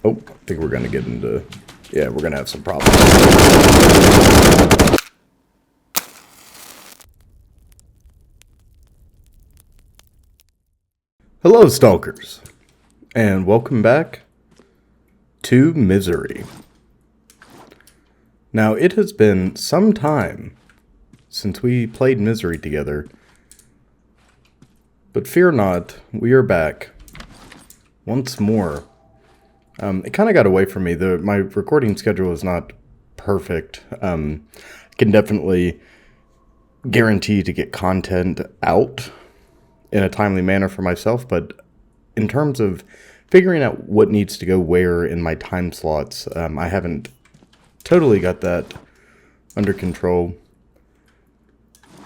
Oh, I think we're gonna get into... Yeah, we're gonna have some problems. Hello, Stalkers, and welcome back to Misery. Now, it has been some time since we played Misery together, but fear not, we are back once more. It kind of got away from me. My recording schedule is not perfect. I can definitely guarantee to get content out in a timely manner for myself, but in terms of figuring out what needs to go where in my time slots, I haven't totally got that under control.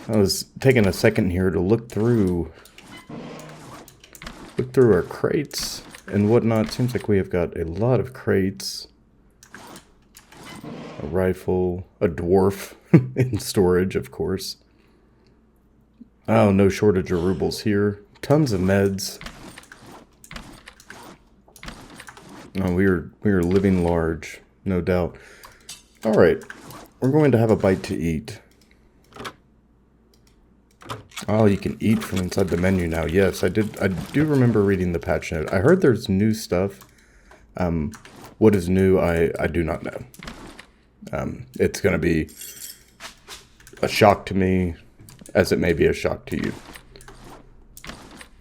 I was taking a second here to look through our crates and whatnot. Seems like we have got a lot of crates, a rifle, a dwarf in storage, of course. Oh, no shortage of rubles here. Tons of meds. Oh, we are living large, no doubt. All right, we're going to have a bite to eat. Oh, you can eat from inside the menu now. Yes, I do remember reading the patch note. I heard there's new stuff. What is new, I do not know. It's going to be a shock to me, as it may be a shock to you. I'm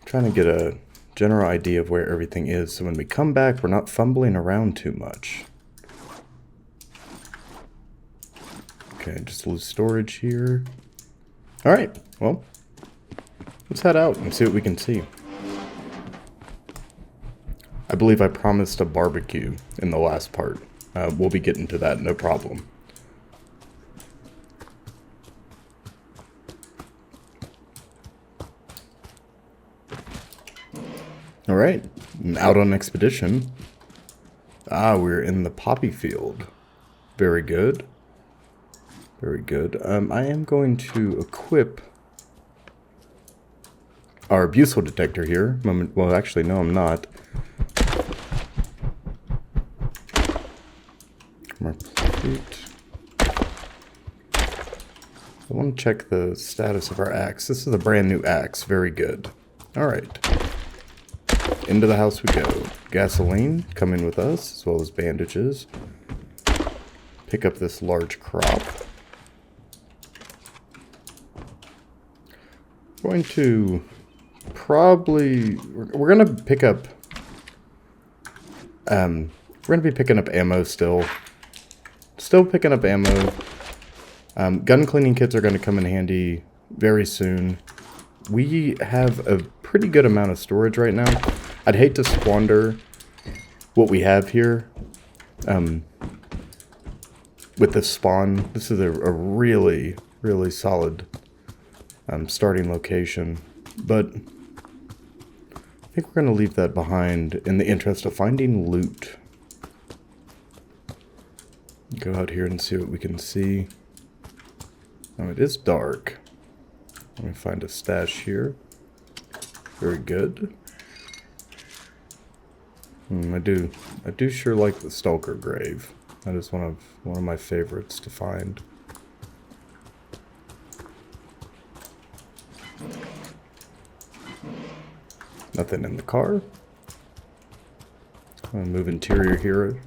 trying to get a general idea of where everything is, so when we come back, we're not fumbling around too much. Okay, just loose storage here. Alright, well, let's head out and see what we can see. I believe I promised a barbecue in the last part. We'll be getting to that, no problem. Alright, out on expedition. Ah, we're in the poppy field. Very good. Very good. I am going to equip our buccal detector here. Well, actually, no, I'm not. Complete. I want to check the status of our axe. This is a brand new axe. Very good. Alright. Into the house we go. Gasoline coming with us, as well as bandages. Pick up this large crop. Going to probably... We're going to pick up... we're going to be picking up ammo still. Still picking up ammo. Gun cleaning kits are going to come in handy very soon. We have a pretty good amount of storage right now. I'd hate to squander what we have here with this spawn. This is a really, really solid starting location. But I think we're going to leave that behind in the interest of finding loot. Go out here and see what we can see. Oh, it is dark. Let me find a stash here. Very good. I do sure like the Stalker grave. That is one of my favorites to find. Nothing in the car. I'll move interior here.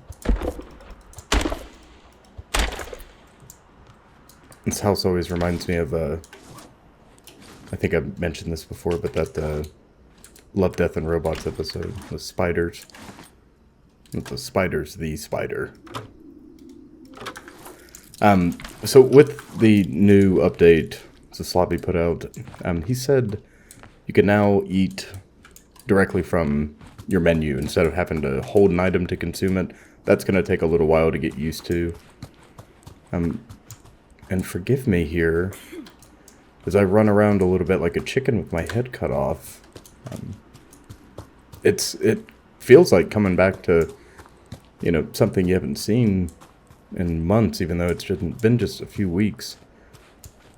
This house always reminds me of I think I've mentioned this before, but that Love, Death, and Robots episode, the spiders. Not the spiders, the spider. So with the new update zaslavie put out, he said you can now eat directly from your menu instead of having to hold an item to consume it. That's going to take a little while to get used to. And forgive me here, as I run around a little bit like a chicken with my head cut off. It feels like coming back to, something you haven't seen in months, even though it's been just a few weeks.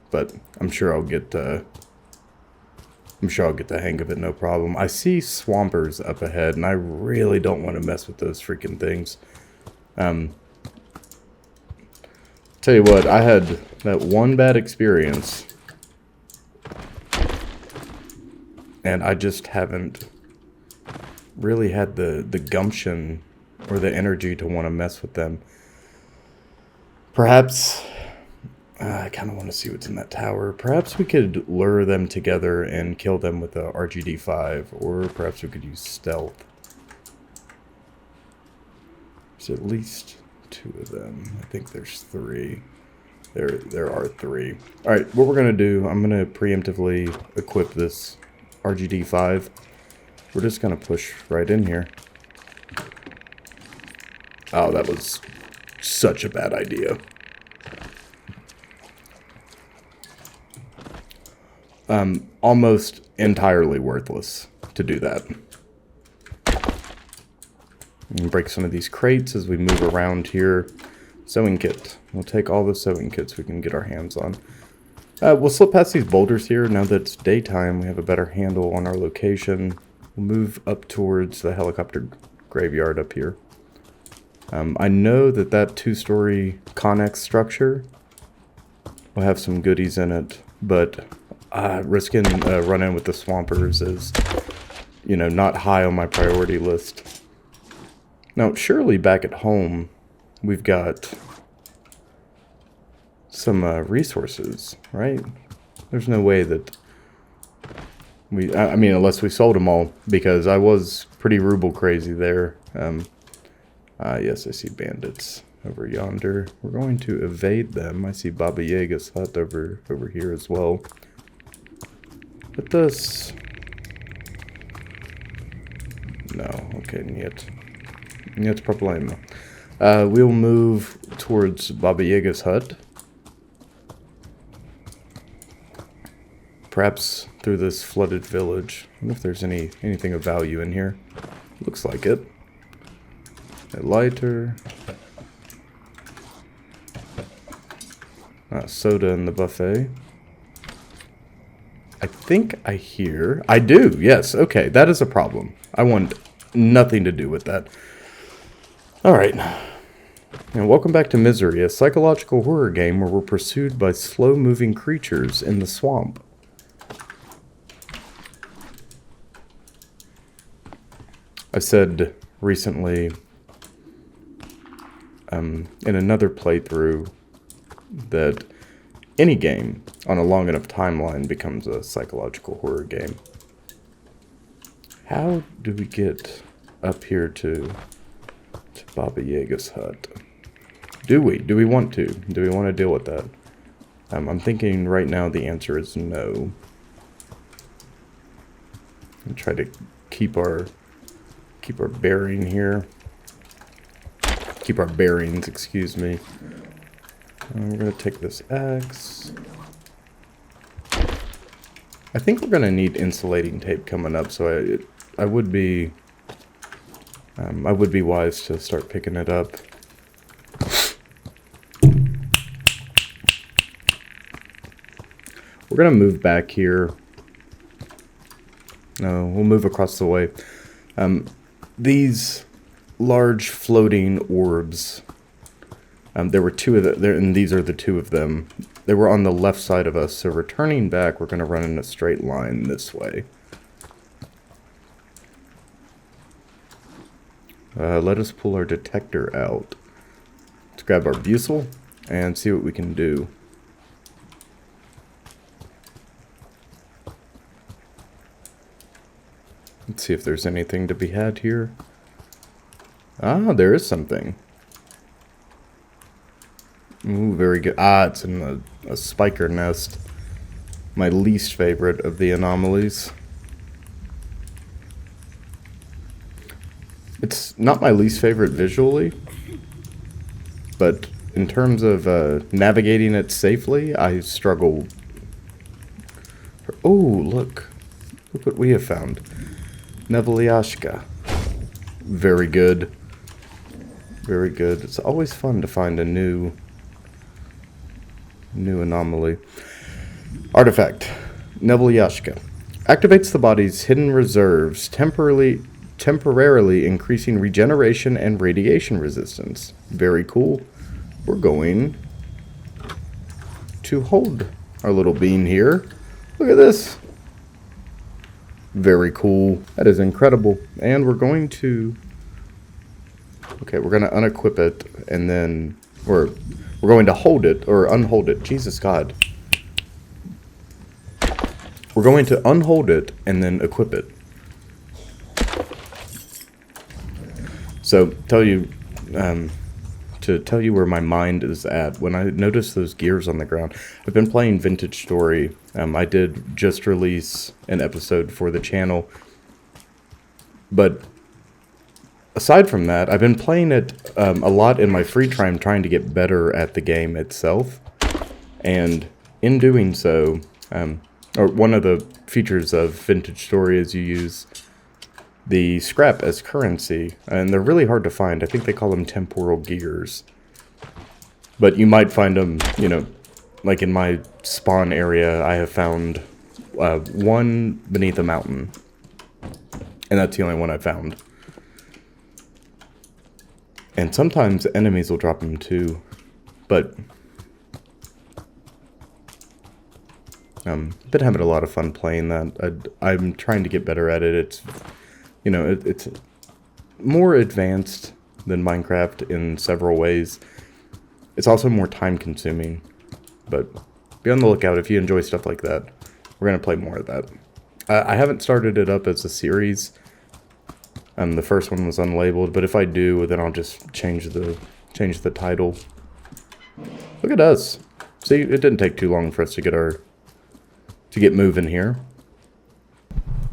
But I'm sure I'll get I'm sure I'll get the hang of it, no problem. I see swampers up ahead, and I really don't want to mess with those freaking things. Tell you what, I had that one bad experience, and I just haven't really had the gumption or the energy to want to mess with them. Perhaps, I kind of want to see what's in that tower. Perhaps we could lure them together and kill them with a RGD-5, or perhaps we could use stealth. There's at least 2 of them. I think there's 3. There are 3. All right, what we're gonna do, I'm gonna preemptively equip this RGD-5. We're just gonna push right in here. Oh, that was such a bad idea. Almost entirely worthless to do that. And break some of these crates as we move around here. Sewing kit. We'll take all the sewing kits we can get our hands on. We'll slip past these boulders here. Now that it's daytime, we have a better handle on our location. We'll move up towards the helicopter graveyard up here. I know that 2-story Connex structure will have some goodies in it, but risking run-in with the swampers is, you know, not high on my priority list. Now, surely back at home, we've got some resources, right? There's no way that I mean, unless we sold them all, because I was pretty ruble crazy there. Yes, I see bandits over yonder. We're going to evade them. I see Baba Yaga's hut over here as well. But this... No, okay, niet. Niet problema. We'll move towards Baba Yaga's hut. Perhaps through this flooded village. I wonder if there's anything of value in here. Looks like it. A lighter. Soda in the buffet. I think I hear... I do, yes. Okay, that is a problem. I want nothing to do with that. Alright. And welcome back to Misery, a psychological horror game where we're pursued by slow-moving creatures in the swamp. I said recently, in another playthrough, that any game on a long enough timeline becomes a psychological horror game. How do we get up here to Baba Yaga's hut? Do we? Do we want to? Do we want to deal with that? I'm thinking right now the answer is no. And try to keep our bearing here. Keep our bearings, excuse me. We're going to take this axe. I think we're going to need insulating tape coming up, so I would be wise to start picking it up. We're going to move back here. No, we'll move across the way. These large floating orbs, there were 2 of them, and these are the 2 of them. They were on the left side of us, so returning back, we're going to run in a straight line this way. Let us pull our detector out. Let's grab our bucel and see what we can do. Let's see if there's anything to be had here. Ah, there is something. Ooh, very good. Ah, it's in a spiker nest. My least favorite of the anomalies. It's not my least favorite visually, but in terms of navigating it safely, I struggle. Oh, look. Look what we have found. Neveliashka. Very good. Very good. It's always fun to find a new anomaly. Artifact. Neveliashka. Activates the body's hidden reserves, temporarily increasing regeneration and radiation resistance. Very cool. We're going to hold our little bean here. Look at this. Very cool. That is incredible. And we're going to... Okay, we're going to unequip it, and then... We're going to hold it, or unhold it. Jesus God. We're going to unhold it, and then equip it. So, to tell you where my mind is at, when I notice those gears on the ground, I've been playing Vintage Story. I did just release an episode for the channel. But aside from that, I've been playing it a lot in my free time, trying to get better at the game itself. And in doing so, or one of the features of Vintage Story is you use the scrap as currency, and they're really hard to find. I think they call them temporal gears. But you might find them, you know, like in my spawn area, I have found one beneath a mountain. And that's the only one I found. And sometimes enemies will drop them too. But been having a lot of fun playing that. I'm trying to get better at it. It's, you know, it's more advanced than Minecraft in several ways. It's also more time consuming, but be on the lookout if you enjoy stuff like that. We're going to play more of that. I haven't started it up as a series. The first one was unlabeled, but if I do, then I'll just change the title. Look at us. See, it didn't take too long for us to get moving here.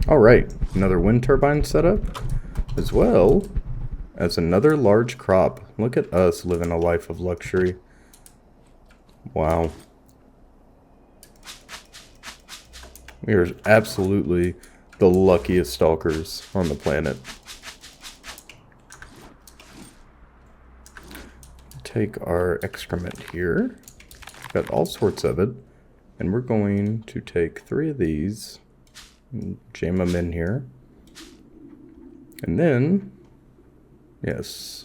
All right, another wind turbine setup, as well as another large crop. Look at us living a life of luxury. Wow. We are absolutely the luckiest stalkers on the planet. Take our excrement here. Got all sorts of it. And we're going to take 3 of these and jam them in here. And then, yes,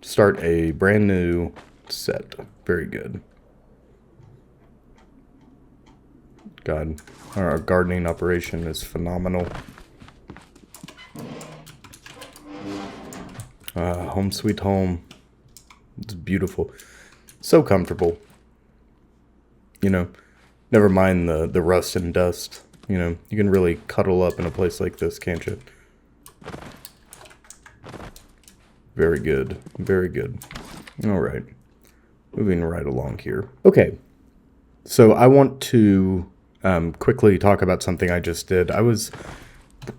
start a brand new set. Very good. God, our gardening operation is phenomenal. Home sweet home. It's beautiful. So comfortable. You know, never mind the rust and dust. You know, you can really cuddle up in a place like this, can't you? Very good. Very good. All right. Moving right along here. Okay. So I want to quickly talk about something I just did. I was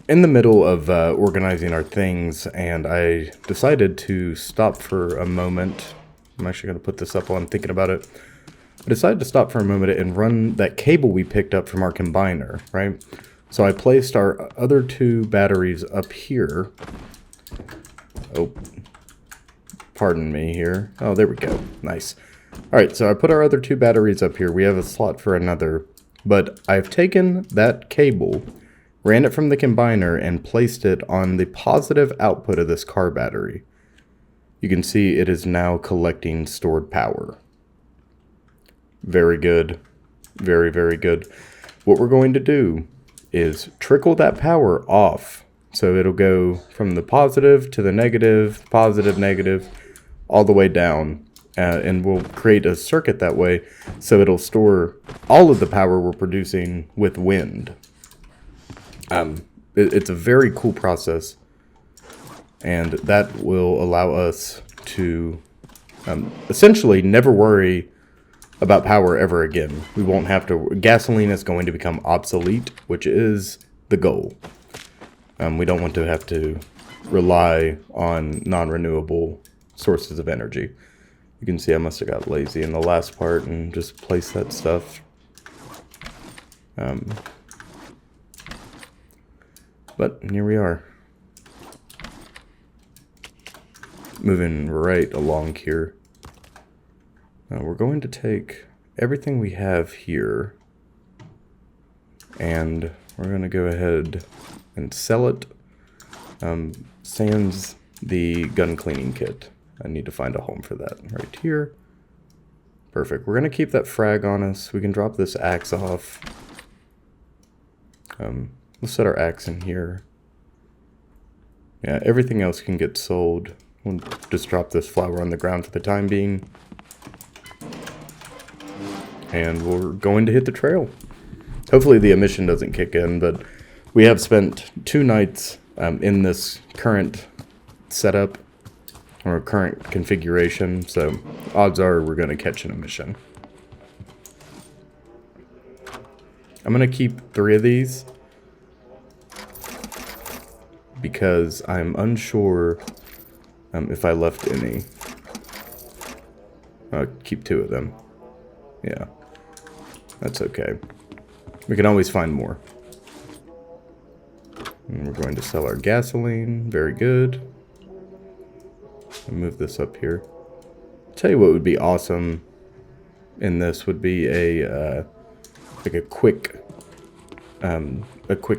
in the middle of organizing our things, and I decided to stop for a moment. I'm actually going to put this up while I'm thinking about it. I decided to stop for a moment and run that cable we picked up from our combiner, right? So I placed our other 2 batteries up here. Oh, pardon me here. Oh, there we go. Nice. All right, so I put our other 2 batteries up here. We have a slot for another, but I've taken that cable, ran it from the combiner, and placed it on the positive output of this car battery. You can see it is now collecting stored power. Very good. Very, very good. What we're going to do is trickle that power off. So it'll go from the positive to the negative, positive, negative, all the way down. And we'll create a circuit that way, so it'll store all of the power we're producing with wind. It's a very cool process. And that will allow us to essentially never worry about power ever again. We won't have to... Gasoline is going to become obsolete, which is the goal. We don't want to have to rely on non-renewable sources of energy. You can see I must have got lazy in the last part and just placed that stuff. But here we are. Moving right along here. Now we're going to take everything we have here And we're going to go ahead and sell it. Sans the gun cleaning kit. I need to find a home for that right here. Perfect. We're going to keep that frag on us. We can drop this axe off. Let's set our axe in here. Yeah, everything else can get sold. We'll just drop this flower on the ground for the time being. And we're going to hit the trail. Hopefully the emission doesn't kick in, but we have spent 2 nights in this current setup or current configuration, so odds are we're going to catch an emission. I'm going to keep 3 of these because I'm unsure if I left any. I'll keep 2 of them. Yeah, that's okay. We can always find more. And we're going to sell our gasoline. Very good. I'll move this up here. I'll tell you what would be awesome in this would be a like a quick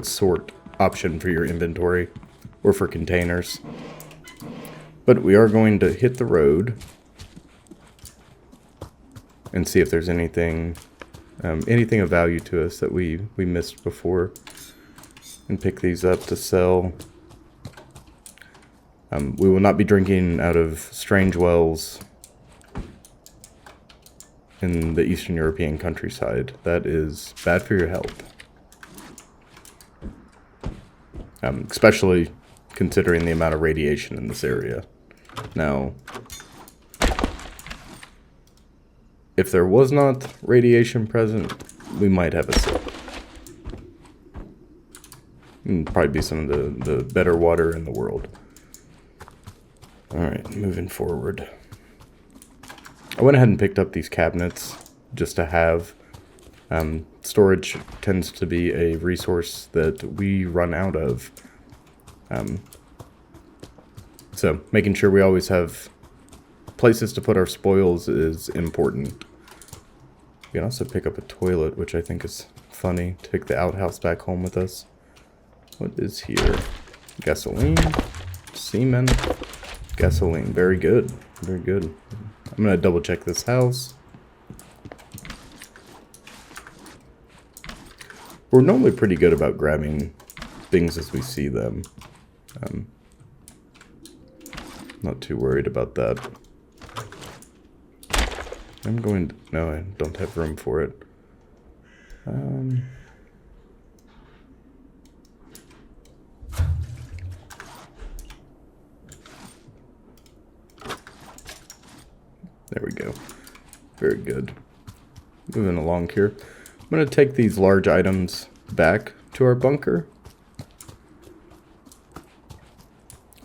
sort option for your inventory or for containers. But we are going to hit the road and see if there's anything of value to us that we missed before, and pick these up to sell. We will not be drinking out of strange wells in the Eastern European countryside. That is bad for your health. Especially considering the amount of radiation in this area. Now, if there was not radiation present, we might have a sip. And probably be some of the better water in the world. Alright, moving forward. I went ahead and picked up these cabinets just to have. Storage tends to be a resource that we run out of. So making sure we always have places to put our spoils is important. We can also pick up a toilet, which I think is funny. Take the outhouse back home with us. What is here? Gasoline, semen, gasoline. Very good. Very good. I'm going to double check this house. We're normally pretty good about grabbing things as we see them. Not too worried about that. I'm going to... No, I don't have room for it. There we go. Very good. Moving along here. I'm going to take these large items back to our bunker.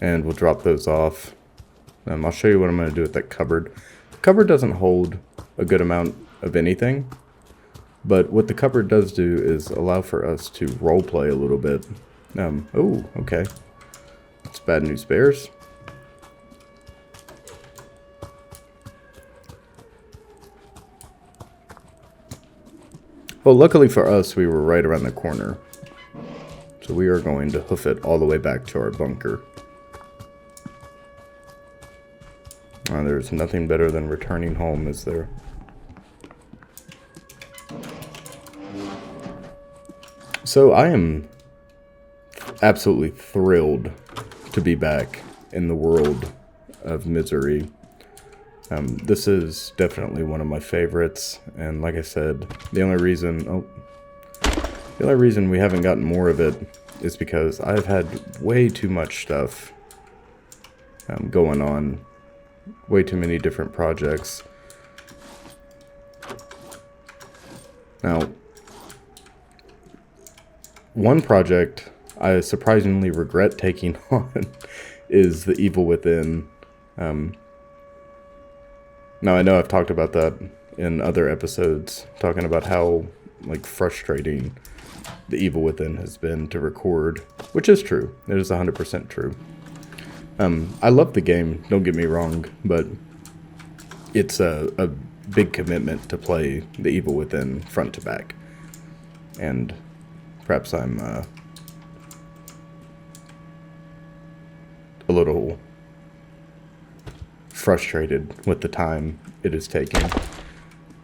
And we'll drop those off. I'll show you what I'm going to do with that cupboard. The cupboard doesn't hold a good amount of anything. But what the cupboard does do is allow for us to roleplay a little bit. Oh, okay. That's bad news bears. Well, luckily for us, we were right around the corner. So we are going to hoof it all the way back to our bunker. There's nothing better than returning home, is there? So I am absolutely thrilled to be back in the world of Misery. This is definitely one of my favorites, and like I said, the only reason we haven't gotten more of it is because I've had way too much stuff going on, way too many different projects. Now, one project I surprisingly regret taking on is The Evil Within. Now, I know I've talked about that in other episodes, talking about how, like, frustrating The Evil Within has been to record, which is true. It is 100% true. I love the game, don't get me wrong, but it's a big commitment to play The Evil Within front to back. And Perhaps I'm a little frustrated with the time it is taking.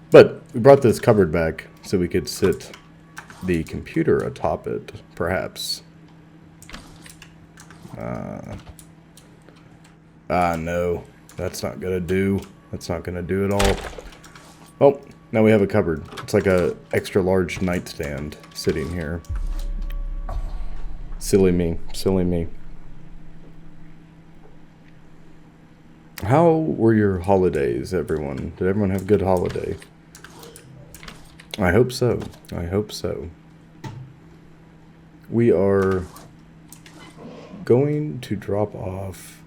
But we brought this cupboard back so we could sit the computer atop it, perhaps. No. That's not gonna do. That's not gonna do at all. Oh, now we have a cupboard. It's like a extra large nightstand sitting here. Silly me. Silly me. How were your holidays, everyone? Did everyone have a good holiday? I hope so. I hope so. We are going to drop off.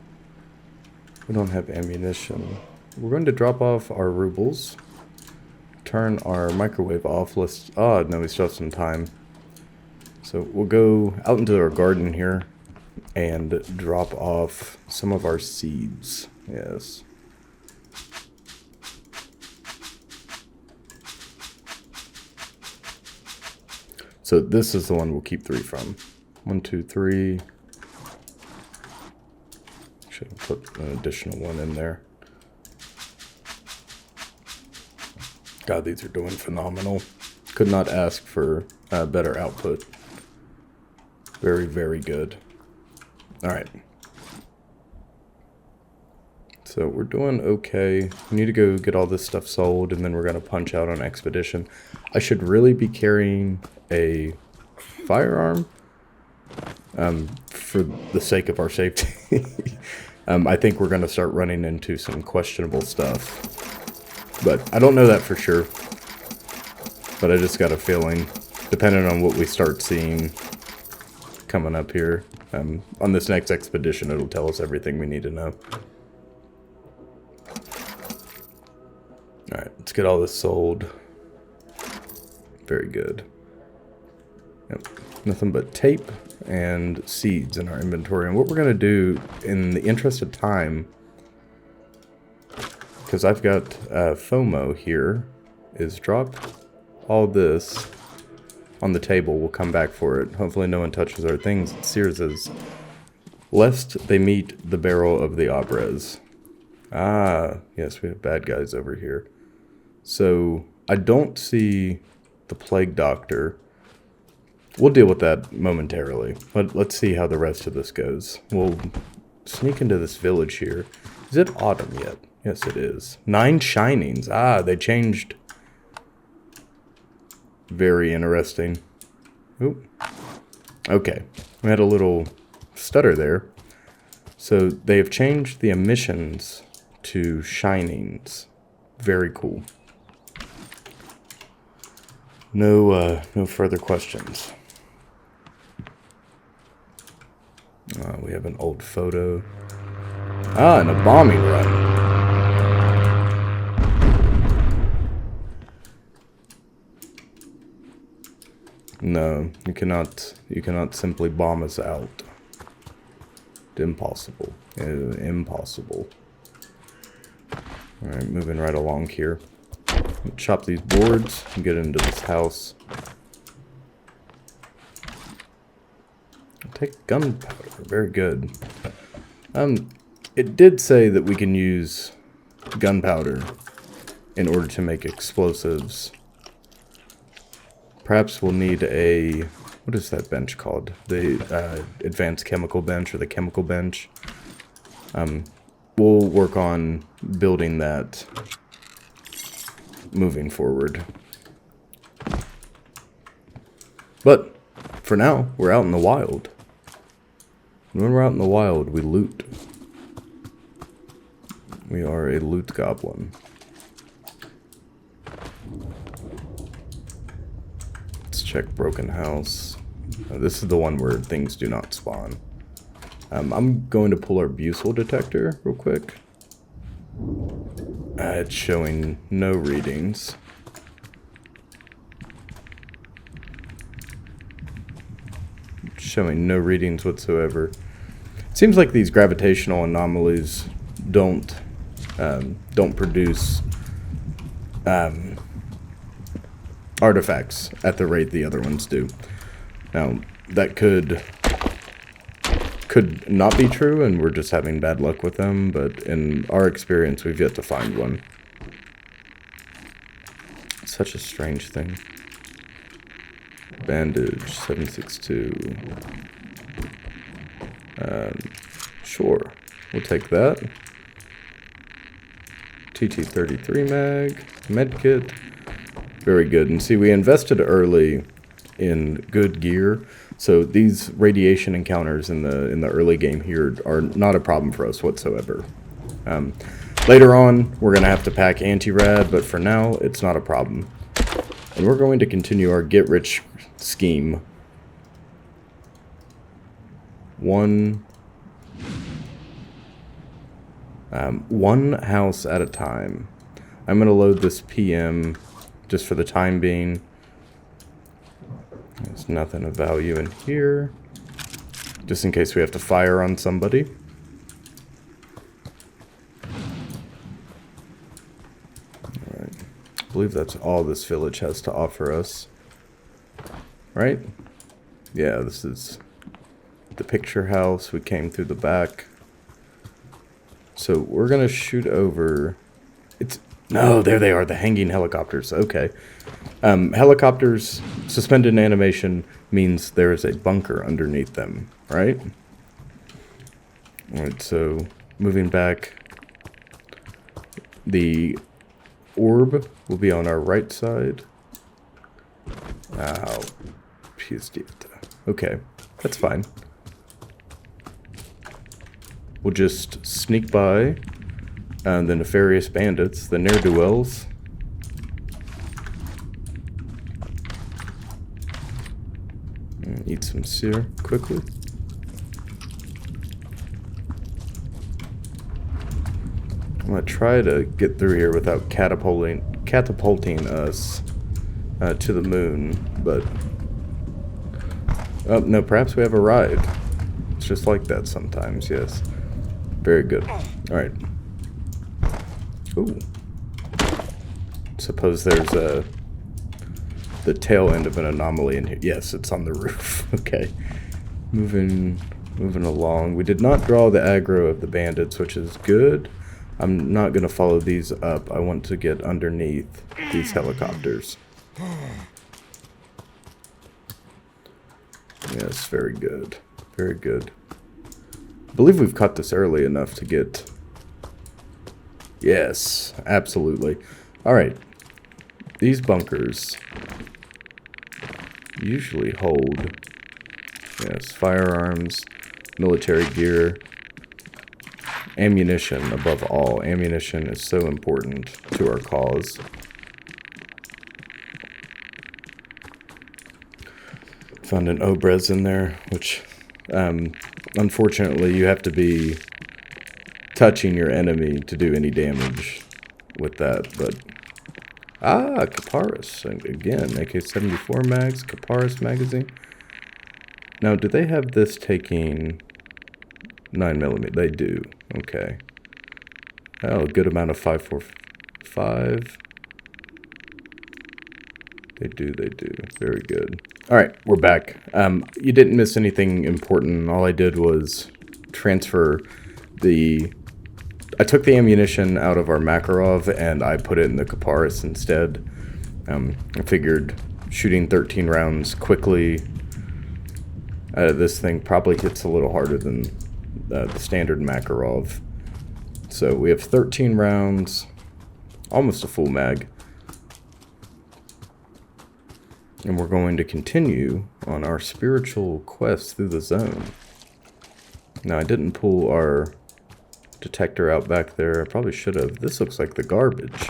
We don't have ammunition. We're going to drop off our rubles. Turn our microwave off. Let's. Oh, no, we still have some time. So we'll go out into our garden here and drop off some of our seeds. Yes. So this is the one we'll keep 3 from. 1, 2, 3. Should put an additional one in there. God, these are doing phenomenal. Could not ask for better output. Very, very good. Alright. So we're doing okay. We need to go get all this stuff sold, and then we're going to punch out on expedition. I should really be carrying a firearm for the sake of our safety. I think we're going to start running into some questionable stuff. But I don't know that for sure. But I just got a feeling, depending on what we start seeing coming up here, on this next expedition, it'll tell us everything we need to know. Alright, let's get all this sold. Very good. Yep. Nothing but tape and seeds in our inventory. And what we're going to do, in the interest of time, because I've got FOMO here, is drop all this on the table. We'll come back for it. Hopefully no one touches our things. Sears's. Lest they meet the barrel of the Abres. Ah, yes, we have bad guys over here. So, I don't see the Plague Doctor. We'll deal with that momentarily. But let's see how the rest of this goes. We'll sneak into this village here. Is it autumn yet? Yes, it is. 9 shinings. Ah, they changed. Very interesting. Oop. Okay. We had a little stutter there. So, they have changed the emissions to shinings. Very cool. No further questions. We have an old photo. Ah, and a bombing run. No, you cannot simply bomb us out. Impossible. Impossible. Alright, moving right along here. Chop these boards and get into this house. Take gunpowder. Very good. It did say that we can use gunpowder in order to make explosives. Perhaps we'll need a... What is that bench called? The advanced chemical bench, or the chemical bench. We'll work on building that moving forward. But for now, we're out in the wild. When we're out in the wild, we loot. We are a loot goblin. Let's check broken house. This is the one where things do not spawn. I'm going to pull our buccal detector real quick. It's showing no readings. Showing no readings whatsoever. It seems like these gravitational anomalies don't produce artifacts at the rate the other ones do. Now, that could not be true, and we're just having bad luck with them, but in our experience, we've yet to find one. Such a strange thing. Bandage, 762. Sure, we'll take that. TT-33 mag, medkit. Very good. And see, we invested early in good gear, so these radiation encounters in the early game here are not a problem for us whatsoever. Later on, we're going to have to pack anti-rad, but for now, it's not a problem. And we're going to continue our get-rich scheme. One house at a time. I'm going to load this PM just for the time being. There's nothing of value in here. Just in case we have to fire on somebody. Alright. I believe that's all this village has to offer us. Right? Yeah, this is the picture house. We came through the back. So we're going to shoot over... No, there they are, the hanging helicopters. Okay. Helicopters suspended in animation means there is a bunker underneath them, right? Alright, so moving back. The orb will be on our right side. Ow. Okay, that's fine. We'll just sneak by the nefarious bandits, the ne'er-do-wells. Eat some sear quickly. I'm gonna try to get through here without catapulting us to the moon, but oh no, perhaps we have arrived. It's just like that sometimes, yes. Very good. Alright. Ooh. Suppose there's the tail end of an anomaly in here. Yes, it's on the roof. Okay. Moving along. We did not draw the aggro of the bandits, which is good. I'm not going to follow these up. I want to get underneath these helicopters. Yes, very good. Very good. I believe we've caught this early enough to get... Yes, absolutely. Alright. These bunkers usually hold, yes, firearms, military gear, ammunition above all. Ammunition is so important to our cause. Found an Obrez in there, which unfortunately you have to be touching your enemy to do any damage with that, but Caparis again, AK-74 mags, Caparis magazine. Now, do they have this taking 9mm? They do. Okay. Oh, a good amount of 5.45. They do. Very good. All right, we're back. You didn't miss anything important. All I did was transfer the... I took the ammunition out of our Makarov and I put it in the Caparis instead. I figured shooting 13 rounds quickly out of this thing probably hits a little harder than the standard Makarov. So we have 13 rounds, almost a full mag. And we're going to continue on our spiritual quest through the zone. Now, I didn't pull our detector out back there. I probably should have. This looks like the garbage.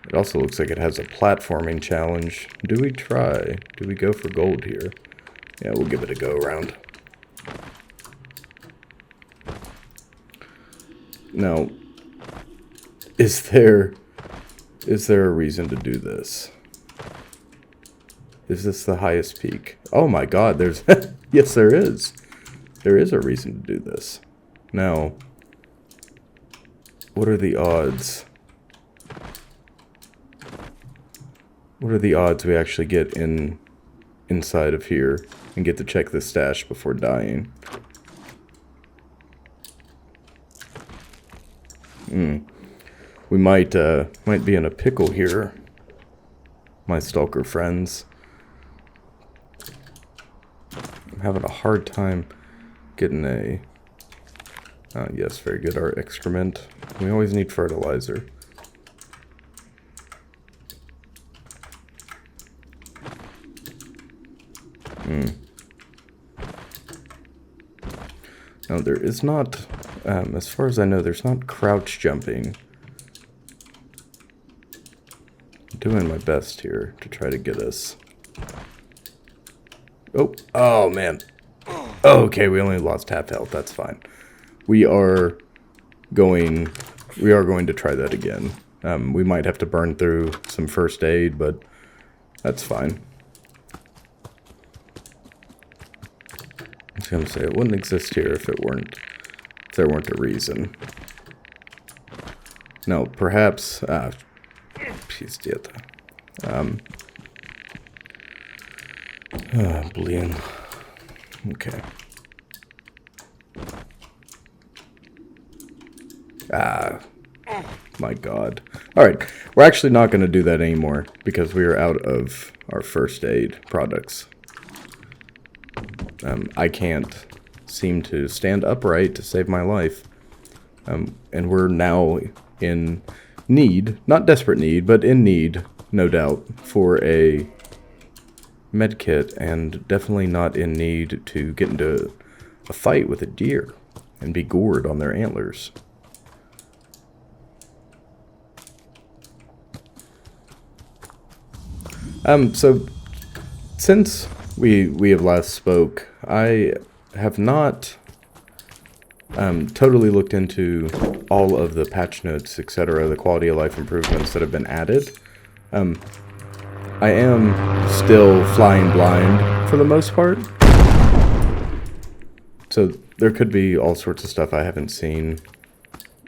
It also looks like it has a platforming challenge. Do we try? Do we go for gold here? Yeah, we'll give it a go around. Now, is there a reason to do this? Is this the highest peak? Oh my god, there's... Yes, there is. There is a reason to do this. Now, what are the odds? What are the odds we actually get inside of here and get to check the stash before dying? We might be in a pickle here, my stalker friends. I'm having a hard time getting a... yes, very good. Our excrement. We always need fertilizer. No, there is not, as far as I know, there's not crouch jumping. I'm doing my best here to try to get us. Oh man. Okay, we only lost half health, that's fine. We are going to try that again. We might have to burn through some first aid, but that's fine. I was gonna say it wouldn't exist here if there weren't a reason. No, perhaps pizdieta. Blin. Okay. My god. Alright, we're actually not going to do that anymore because we are out of our first aid products. I can't seem to stand upright to save my life. And we're now in need, not desperate need, but in need, no doubt, for a medkit, and definitely not in need to get into a fight with a deer and be gored on their antlers. So since we have last spoke, I have not totally looked into all of the patch notes, etc., the quality of life improvements that have been added. I am still flying blind for the most part. So there could be all sorts of stuff I haven't seen.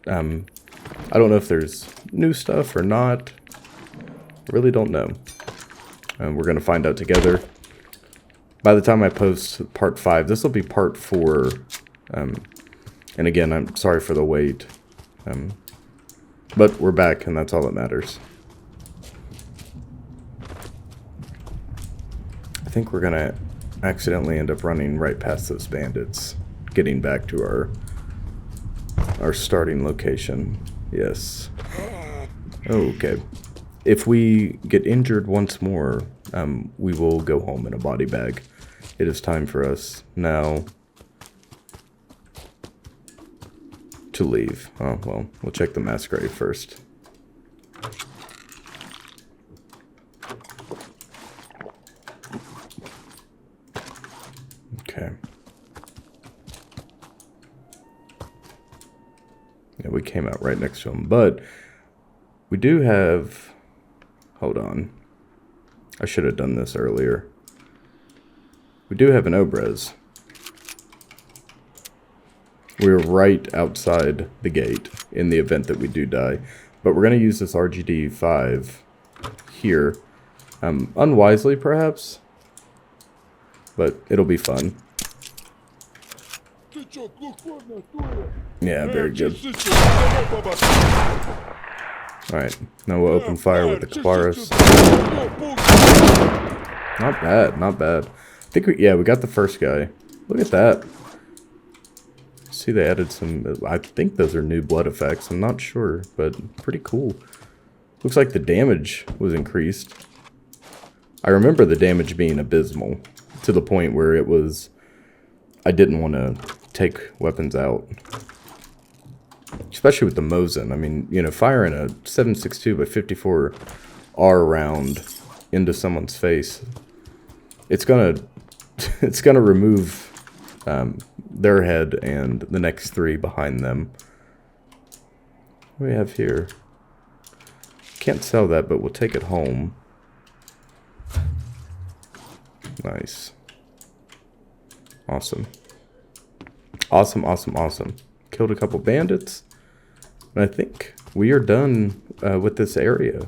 I don't know if there's new stuff or not. I really don't know. We're going to find out together. By the time I post part 5, this will be part 4. And again, I'm sorry for the wait. But we're back, and that's all that matters. I think we're going to accidentally end up running right past those bandits, getting back to our starting location. Yes. Okay. If we get injured once more, we will go home in a body bag. It is time for us now to leave. Oh, well, we'll check the mass grave first. Okay. Yeah, we came out right next to him, but we do have... Hold on. I should have done this earlier. We do have an Obrez. We're right outside the gate in the event that we do die. But we're going to use this RGD-5 here. Unwisely, perhaps. But it'll be fun. Yeah, very good. Alright, now we'll open fire with the Caviars. Not bad, not bad. I think we got the first guy. Look at that. See, they added some, I think those are new blood effects. I'm not sure, but pretty cool. Looks like the damage was increased. I remember the damage being abysmal to the point where it was, I didn't want to take weapons out. Especially with the Mosin. I mean, you know, firing a 7.62 by 54 R round into someone's face, it's gonna remove their head and the next 3 behind them. What do we have here? Can't sell that, but we'll take it home. Nice. Awesome. Awesome, awesome, awesome. Killed a couple bandits. And I think we are done with this area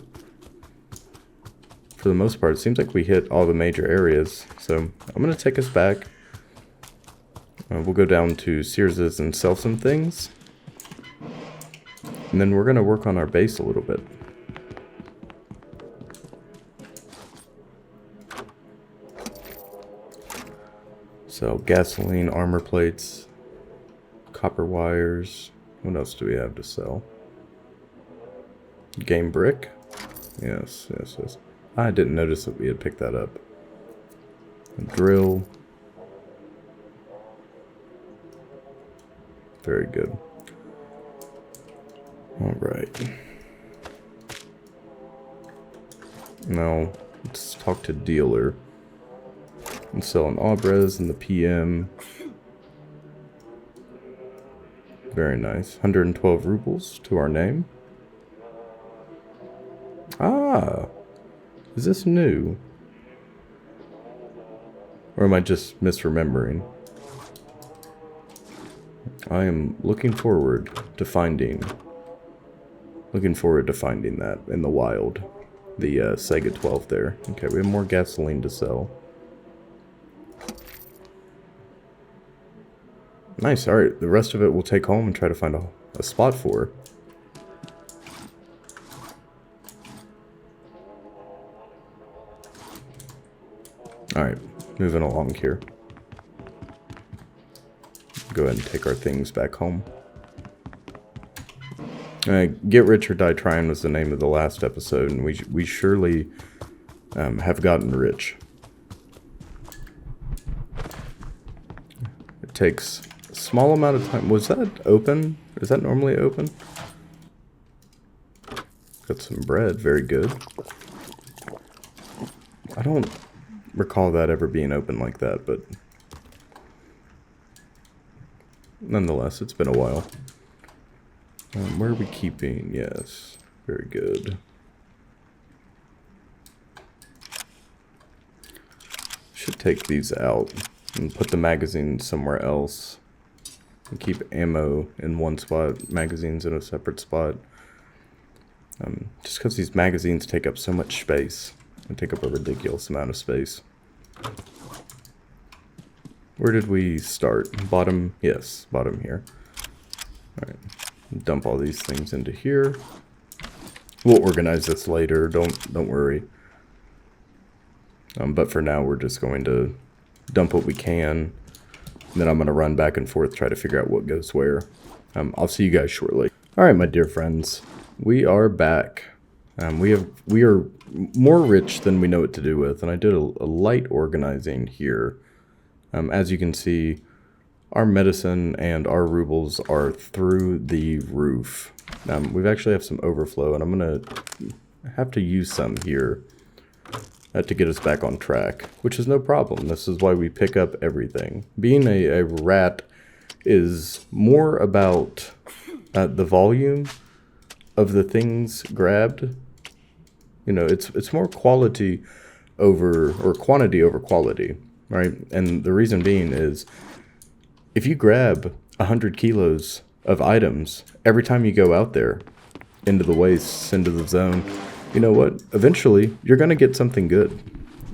for for the most part. It seems like we hit all the major areas. So I'm going to take us back. We'll go down to Sears's and sell some things. And then we're going to work on our base a little bit. So gasoline, armor plates, copper wires. What else do we have to sell? Game brick. Yes. I didn't notice that we had picked that up. A drill. Very good. Alright. Now, let's talk to dealer. And sell an Aubres and the PM. Very nice. 112 rubles to our name. Ah! Is this new? Or am I just misremembering? I am looking forward to finding that in the wild. The Sega 12 there. Okay, we have more gasoline to sell. Nice, alright. The rest of it we'll take home and try to find a spot for. Alright, moving along here. Go ahead and take our things back home. Get Rich or Die Trying was the name of the last episode, and we surely have gotten rich. It takes a small amount of time. Was that open? Is that normally open? Got some bread, very good. I don't recall that ever being open like that, but nonetheless, it's been a while. Where are we keeping? Yes, very good. Should take these out and put the magazine somewhere else. And keep ammo in one spot, magazines in a separate spot. Just because these magazines take up so much space. They take up a ridiculous amount of space. Where did we start? Bottom? Yes, bottom here. Alright. Dump all these things into here. We'll organize this later, don't worry. But for now we're just going to dump what we can. And then I'm going to run back and forth, try to figure out what goes where. I'll see you guys shortly. Alright, my dear friends. We are back. We are more rich than we know what to do with, and I did a light organizing here. As you can see, our medicine and our rubles are through the roof. We actually have some overflow, and I'm going to have to use some here to get us back on track, which is no problem. This is why we pick up everything. Being a rat is more about the volume of the things grabbed. You know, it's more quality over, or quantity over quality, right? And the reason being is, if you grab 100 kilos of items every time you go out there into the wastes, into the zone, you know what? Eventually, you're going to get something good,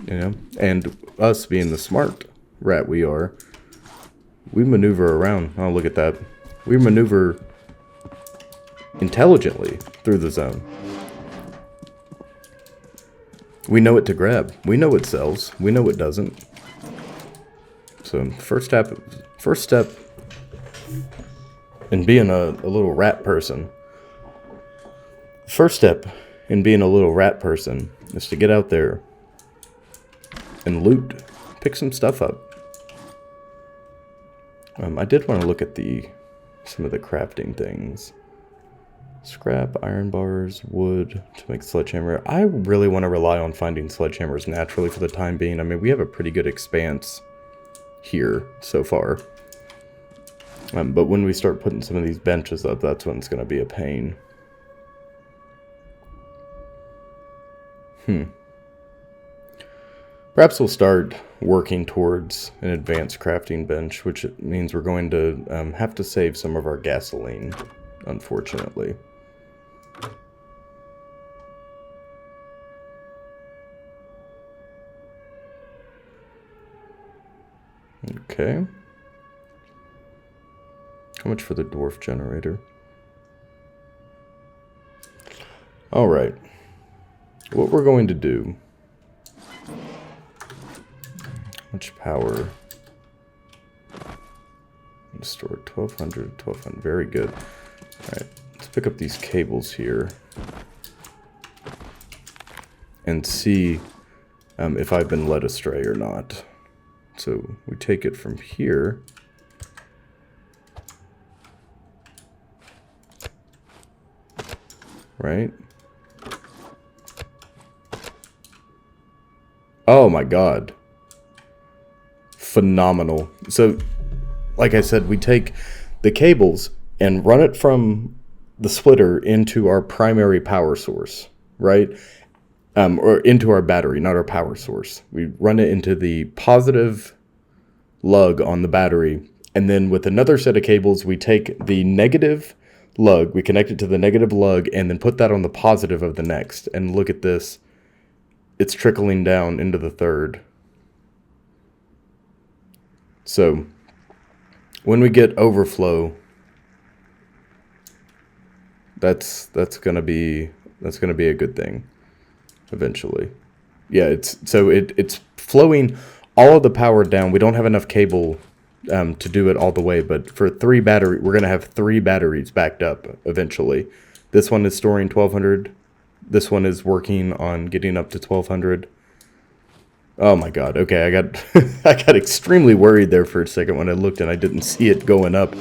you know? And us being the smart rat we are, we maneuver around. Oh, look at that. We maneuver intelligently through the zone. We know what to grab. We know what sells. We know what doesn't. So first step in being a little rat person. First step in being a little rat person is to get out there and loot. Pick some stuff up. I did want to look at some of the crafting things. Scrap, iron bars, wood to make sledgehammer. I really want to rely on finding sledgehammers naturally for the time being. I mean, we have a pretty good expanse here so far. But when we start putting some of these benches up, that's when it's going to be a pain. Perhaps we'll start working towards an advanced crafting bench, which means we're going to have to save some of our gasoline, unfortunately. Okay. How much for the dwarf generator? Alright. What we're going to do... Much power... Store 1200, 1200. Very good. Alright, let's pick up these cables here. And see if I've been led astray or not. So we take it from here. Right? Oh my god. Phenomenal. So, like I said, we take the cables and run it from the splitter into our primary power source, right? Or into our battery, not our power source. We run it into the positive lug on the battery, and then with another set of cables, we take the negative lug, we connect it to the negative lug, and then put that on the positive of the next. And look at this. It's trickling down into the third. So, when we get overflow, that's gonna be a good thing eventually. Yeah, it's flowing all of the power down. We don't have enough cable to do it all the way, but for we're gonna have 3 batteries backed up eventually. This one is storing 1200. This one is working on getting up to 1200. Oh my god. Okay, I got I got extremely worried there for a second when I looked and I didn't see it going up.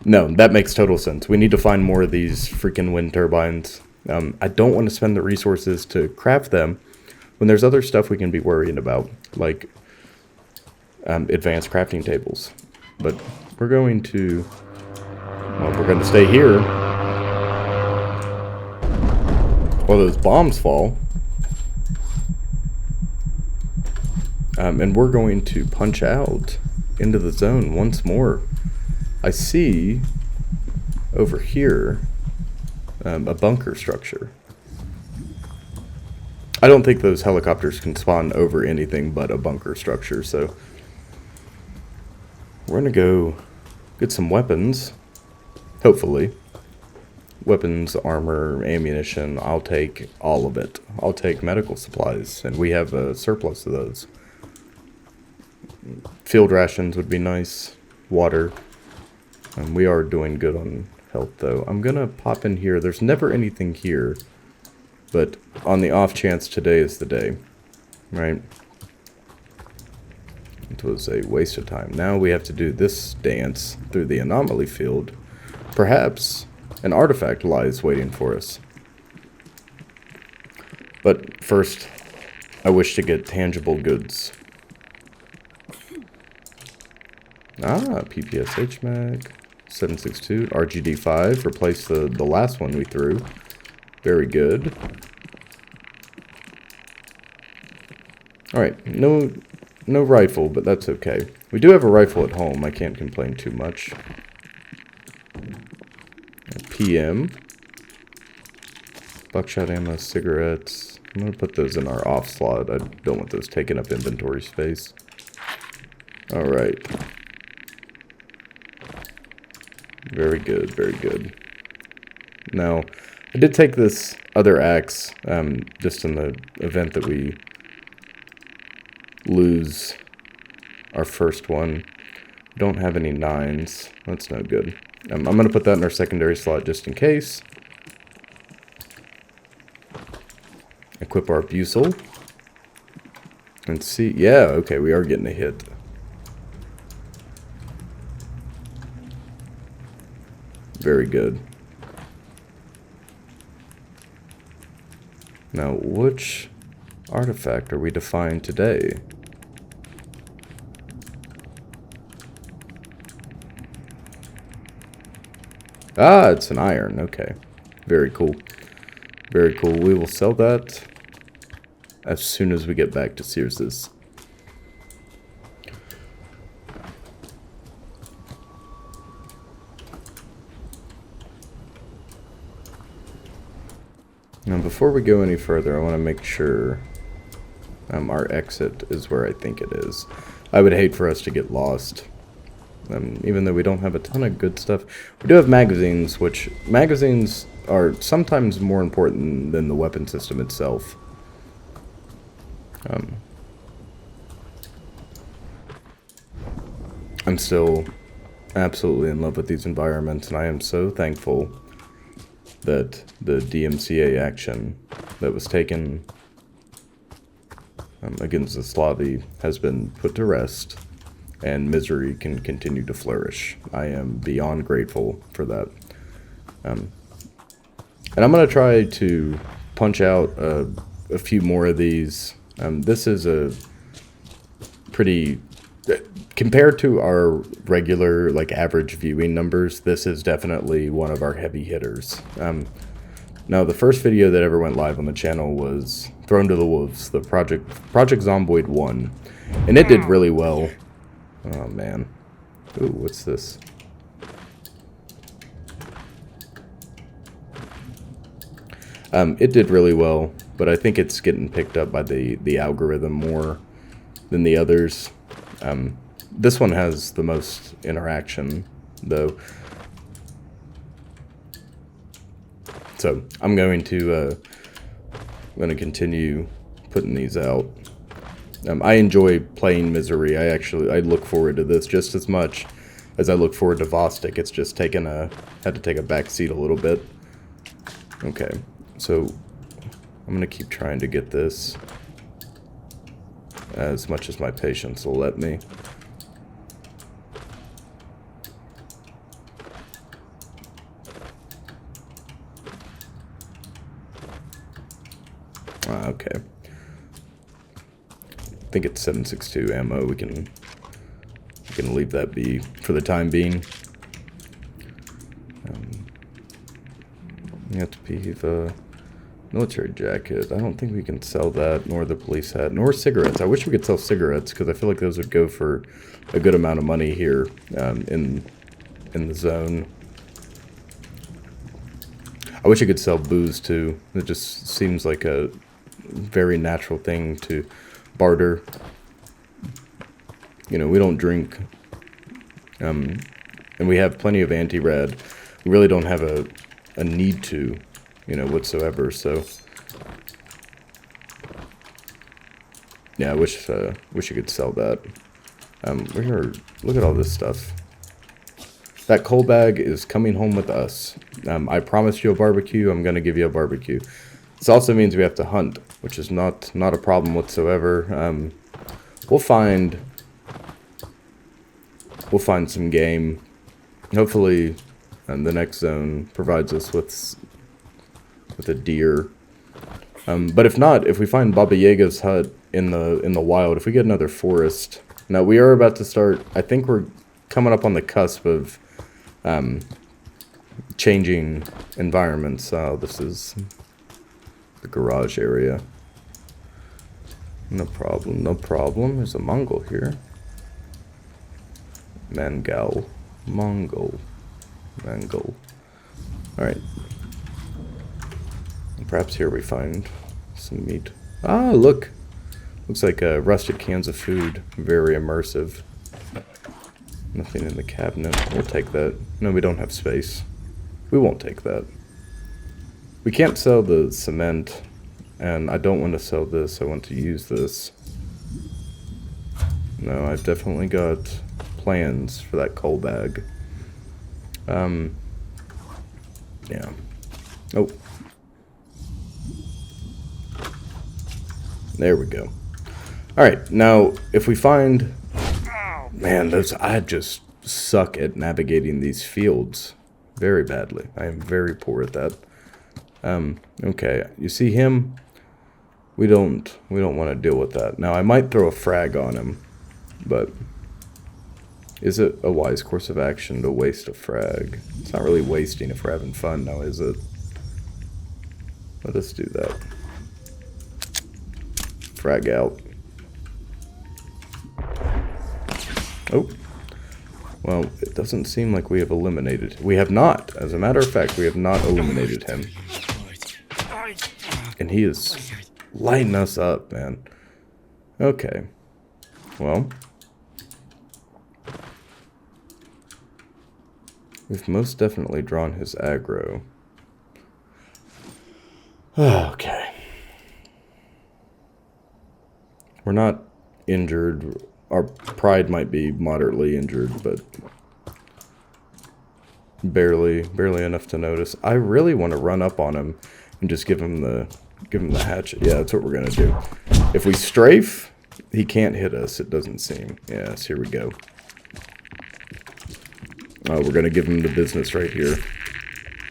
No, that makes total sense. We need to find more of these freaking wind turbines. I don't want to spend the resources to craft them when there's other stuff we can be worrying about, like advanced crafting tables. But we're going to stay here while those bombs fall. And we're going to punch out into the zone once more. I see over here a bunker structure. I don't think those helicopters can spawn over anything but a bunker structure, so we're gonna go get some weapons, hopefully. Weapons, armor, ammunition, I'll take all of it. I'll take medical supplies, and we have a surplus of those. Field rations would be nice. Water. We are doing good on health, though. I'm gonna pop in here. There's never anything here, but on the off chance today is the day, right? It was a waste of time. Now we have to do this dance through the anomaly field. Perhaps an artifact lies waiting for us. But first, I wish to get tangible goods. PPSH mag, 762, RGD5, replace the last one we threw. Very good. Alright, no rifle, but that's okay. We do have a rifle at home, I can't complain too much. PM. Buckshot ammo, cigarettes. I'm going to put those in our off slot. I don't want those taking up inventory space. Alright. Very good, very good. Now, I did take this other axe, just in the event that we lose our first one. Don't have any 9s. That's no good. I'm going to put that in our secondary slot just in case. Equip our bucel. And see. Yeah, okay, we are getting a hit. Very good. Now, which artifact are we to find today? Ah, it's an iron. Okay. Very cool. Very cool. We will sell that as soon as we get back to Sears's. Now, before we go any further, I want to make sure our exit is where I think it is. I would hate for us to get lost. Even though we don't have a ton of good stuff. We do have magazines, which magazines are sometimes more important than the weapon system itself. I'm still absolutely in love with these environments, and I am so thankful that the DMCA action that was taken against zaslavie has been put to rest, and misery can continue to flourish. I am beyond grateful for that. And I'm going to try to punch out a few more of these. This is a pretty... Compared to our regular, like, average viewing numbers, this is definitely one of our heavy hitters. Now, the first video that ever went live on the channel was Thrown to the Wolves, the Project Zomboid 1. And it did really well. Oh, man. Ooh, what's this? It did really well, but I think it's getting picked up by the algorithm more than the others. This one has the most interaction, though. So I'm going to continue putting these out. I enjoy playing Misery. I look forward to this just as much as I look forward to Vostok. It's just had to take a back seat a little bit. Okay, so I'm gonna keep trying to get this as much as my patience will let me. Okay. I think it's 7.62 ammo. We can leave that be for the time being. We have to be the military jacket. I don't think we can sell that, nor the police hat, nor cigarettes. I wish we could sell cigarettes because I feel like those would go for a good amount of money here in the zone. I wish I could sell booze too. It just seems like a very natural thing to barter. You know, we don't drink, and we have plenty of anti-rad. We really don't have a need to, you know, whatsoever. So yeah, I wish you could sell that. We're here. Look at all this stuff. That coal bag is coming home with us. I promised you a barbecue. I'm gonna give you a barbecue. This also means we have to hunt, which is not a problem whatsoever. We'll find some game. Hopefully, the next zone provides us with a deer. But if not, if we find Baba Yaga's hut in the wild, if we get another forest. Now we are about to start. I think we're coming up on the cusp of changing environments. This is the garage area. No problem, no problem. There's a Mongol here. Mangal. Mongol. Mongol. Alright. Perhaps here we find some meat. Ah, look! Looks like rusted cans of food. Very immersive. Nothing in the cabinet. We'll take that. No, we don't have space. We won't take that. We can't sell the cement, and I don't want to sell this. I want to use this. No, I've definitely got plans for that coal bag. Yeah. Oh. There we go. Alright, now, if we find... Man, I just suck at navigating these fields very badly. I am very poor at that. Okay, you see him? We don't want to deal with that. Now, I might throw a frag on him, but is it a wise course of action to waste a frag? It's not really wasting if we're having fun now, is it? Let us do that. Frag out. Oh. Well, it doesn't seem like we have eliminated. We have not. As a matter of fact, we have not eliminated him. And he is lighting us up, man. Okay. Well, We've most definitely drawn his aggro. Okay. We're not injured. Our pride might be moderately injured, but barely enough to notice. I really want to run up on him and just give him the hatchet. Yeah, that's what we're gonna do. If we strafe, he can't hit us, it doesn't seem. Yes, here we go. Oh, we're gonna give him the business right here.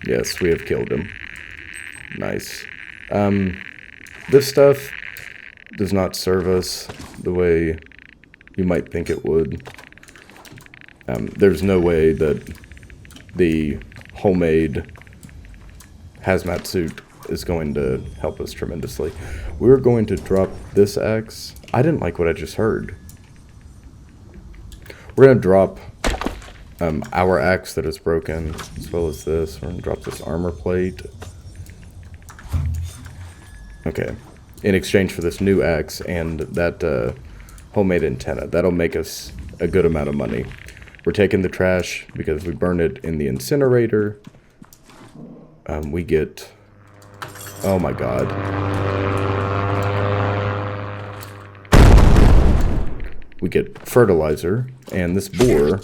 Yes, we have killed him. Nice. This stuff does not serve us the way you might think it would. There's no way that the homemade hazmat suit is going to help us tremendously. We're going to drop this axe. I didn't like what I just heard. We're going to drop our axe that is broken, as well as this. We're going to drop this armor plate. Okay. In exchange for this new axe and that homemade antenna. That'll make us a good amount of money. We're taking the trash because we burn it in the incinerator. We get... Oh my god. We get fertilizer, and this boar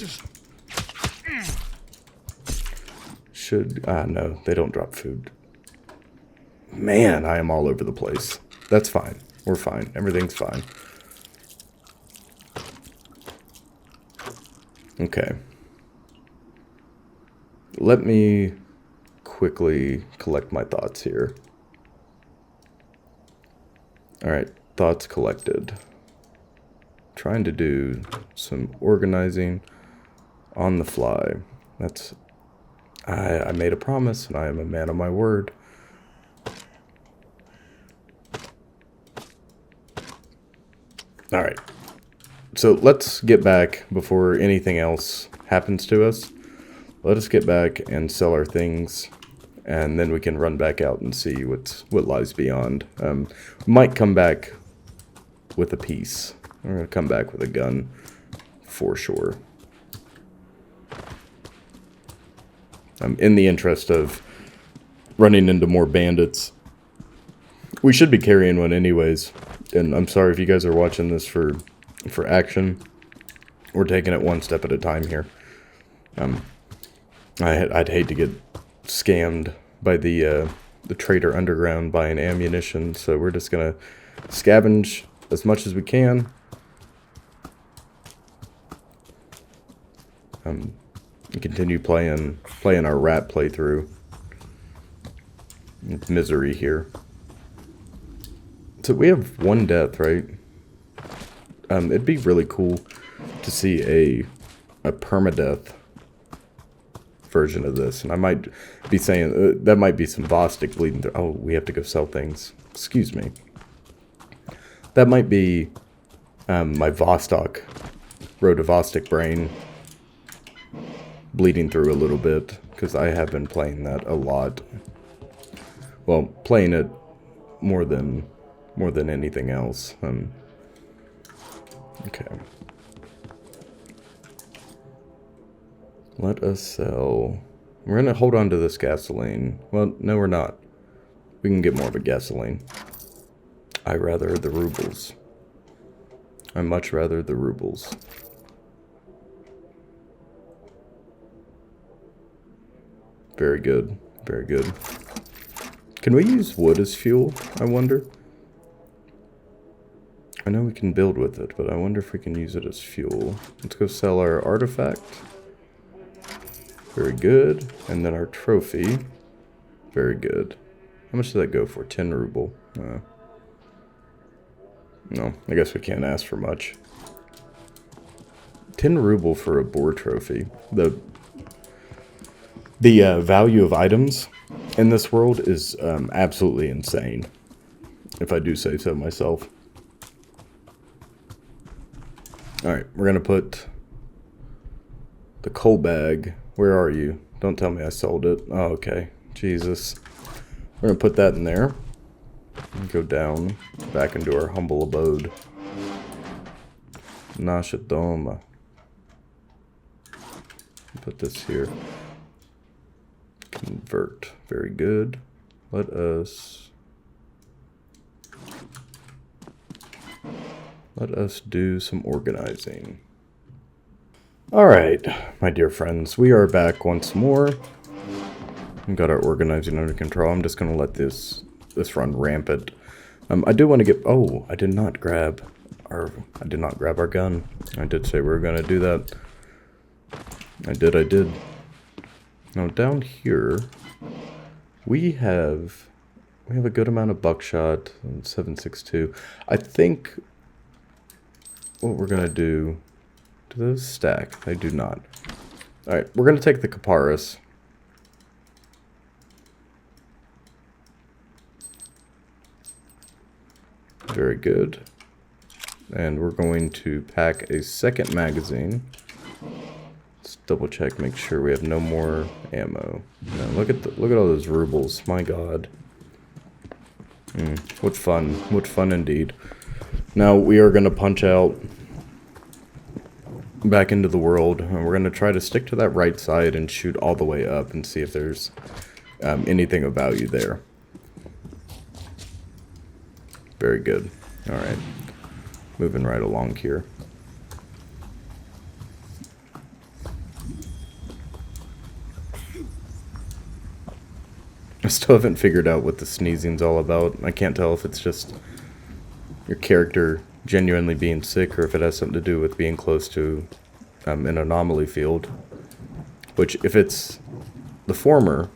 should... no, they don't drop food. Man, I am all over the place. That's fine. We're fine. Everything's fine. Okay. Let me quickly collect my thoughts here. Alright, thoughts collected. Trying to do some organizing on the fly. That's... I made a promise, and I am a man of my word. Alright. So let's get back before anything else happens to us. Let us get back and sell our things, and then we can run back out and see what lies beyond. We might come back with a piece. We're going to come back with a gun, for sure. In the interest of running into more bandits. We should be carrying one anyways. And I'm sorry if you guys are watching this for action. We're taking it one step at a time here. I'd hate to get scammed by the trader underground buying ammunition, so we're just gonna scavenge as much as we can. And continue playing our rat playthrough. It's misery here. So we have one death, right? It'd be really cool to see a permadeath version of this, and I might be saying that might be some Vostok bleeding through. Oh, we have to go sell things. Excuse me. That might be my Vostok, Road to Vostok brain bleeding through a little bit, because I have been playing that a lot. Well, playing it more than anything else. Okay. Let us sell. We're gonna hold on to this gasoline. Well, no, we're not. We can get more of a gasoline. I rather the rubles. I much rather the rubles. Very good. Very good. Can we use wood as fuel, I wonder? I know we can build with it, but I wonder if we can use it as fuel. Let's go sell our artifact. Very good. And then our trophy. Very good. How much did that go for? 10 ruble. No, I guess we can't ask for much. 10 ruble for a boar trophy. The value of items in this world is absolutely insane, if I do say so myself. Alright, we're going to put the coal bag. Where are you? Don't tell me I sold it. Oh, okay. Jesus. We're going to put that in there. And go down, back into our humble abode. Nasha Doma. Put this here. convert. Very good. Let us do some organizing. Alright, my dear friends, we are back once more. We've got our organizing under control. I'm just going to let this run rampant. I do want to get... Oh, I did not grab our gun. I did say we were going to do that. I did. Now down here, we have a good amount of buckshot and 7.62. I think what we're going to do those stack? They do not. Alright, we're going to take the Caparis. Very good. And we're going to pack a second magazine. Let's double check, make sure we have no more ammo. No, look at all those rubles. My God. What fun. What fun indeed. Now we are going to punch out back into the world, and we're going to try to stick to that right side and shoot all the way up and see if there's anything of value there. Very good. Alright. Moving right along here. I still haven't figured out what the sneezing's all about. I can't tell if it's just your character genuinely being sick or if it has something to do with being close to an anomaly field. Which, if it's the former,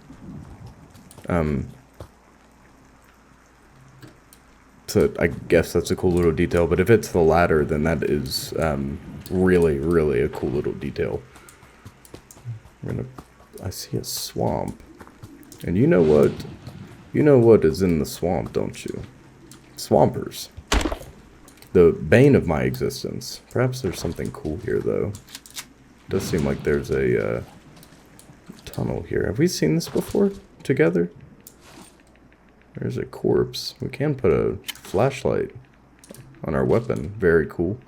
so I guess that's a cool little detail, but if it's the latter, then that is really, really a cool little detail. I see a swamp. And you know what? You know what is in the swamp, don't you? Swampers. The bane of my existence. Perhaps there's something cool here, though. It does seem like there's a tunnel here. Have we seen this before together? There's a corpse. We can put a flashlight on our weapon. Very cool.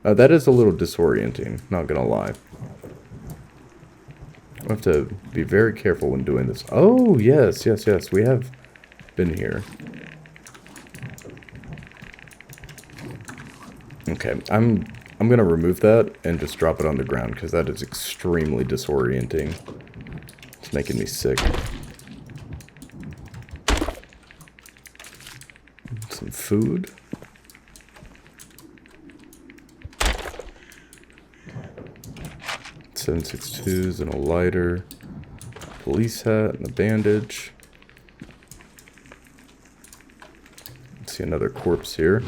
That is a little disorienting, not gonna lie. I have to be very careful when doing this. Oh, yes. We have been here. Okay, I'm gonna remove that and just drop it on the ground because that is extremely disorienting. It's making me sick. Some food. .7.62s and a lighter, police hat and a bandage. See another corpse here.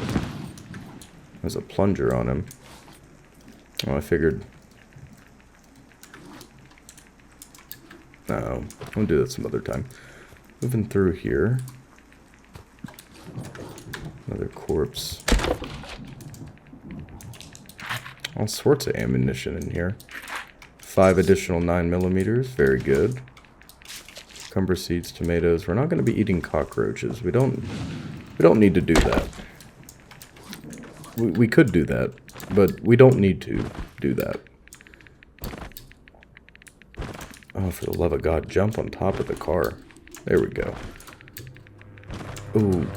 There's a plunger on him. Oh, I figured. No, I'll do that some other time. Moving through here. Another corpse. All sorts of ammunition in here. 5 additional 9mm, very good. Cucumber seeds, tomatoes. We're not going to be eating cockroaches. We don't need to do that. We could do that, but we don't need to do that. Oh, for the love of God, jump on top of the car. There we go. Ooh,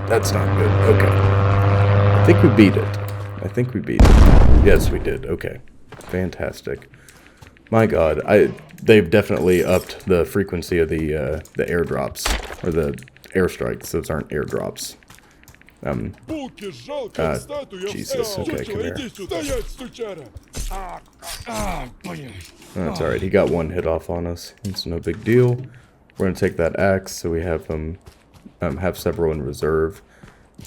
that's not good. Okay. I think we beat it. Yes, we did. Okay. Fantastic. My God, they've definitely upped the frequency of the airdrops, or the airstrikes. Those aren't airdrops. Jesus, okay, come here. That's alright, he got one hit off on us. It's no big deal. We're going to take that axe, so we have have several in reserve.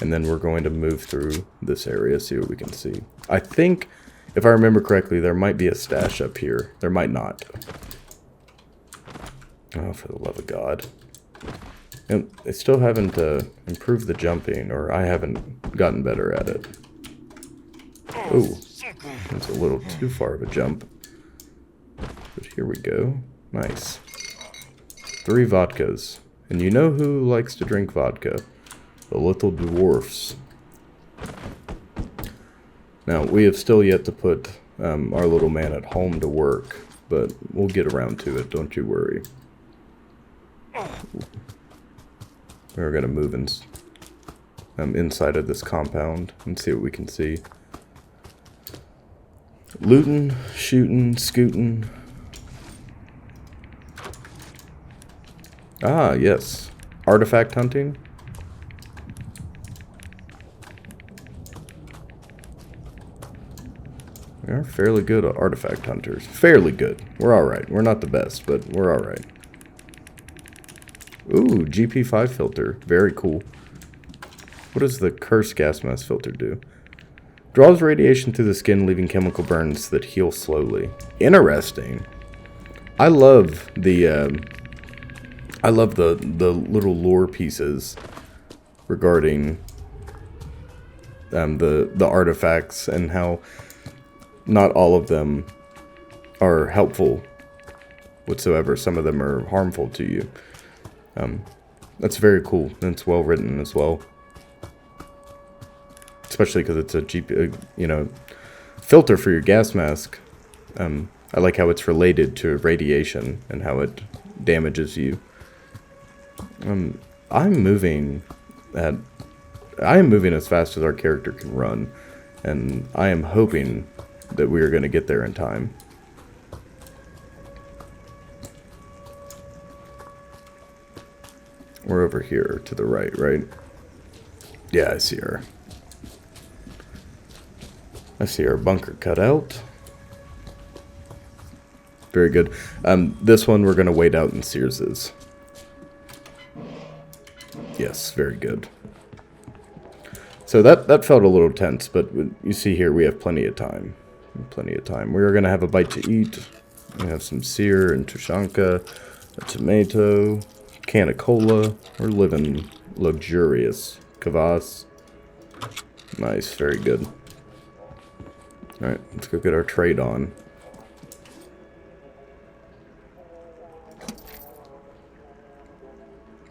And then we're going to move through this area, see what we can see. I think... If I remember correctly, there might be a stash up here. There might not. Oh, for the love of God. And they still haven't improved the jumping, or I haven't gotten better at it. Oh, that's a little too far of a jump. But here we go. Nice. 3 vodkas. And you know who likes to drink vodka? The little dwarfs. Now, we have still yet to put our little man at home to work, but we'll get around to it, don't you worry. We're gonna move inside of this compound and see what we can see. Looting, shooting, scooting. Ah, yes. Artifact hunting. We are fairly good at artifact hunters. Fairly good. We're alright. We're not the best, but we're alright. Ooh, GP5 filter. Very cool. What does the cursed gas mask filter do? Draws radiation through the skin, leaving chemical burns that heal slowly. Interesting. I love the little lore pieces regarding the artifacts and how not all of them are helpful whatsoever. Some of them are harmful to you. That's very cool. And it's well written as well. Especially because it's a filter for your gas mask. I like how it's related to radiation and how it damages you. I'm moving as fast as our character can run, and I am hoping that we are going to get there in time. We're over here to the right, right? Yeah, I see her. I see our bunker cut out. Very good. This one we're going to wait out in Sears's. Yes, very good. So that felt a little tense, but you see here we have plenty of time. Plenty of time. We're going to have a bite to eat. We have some sear and tushanka, a tomato, can of cola. We're living luxurious. Kvass. Nice, very good. Alright, let's go get our trade on.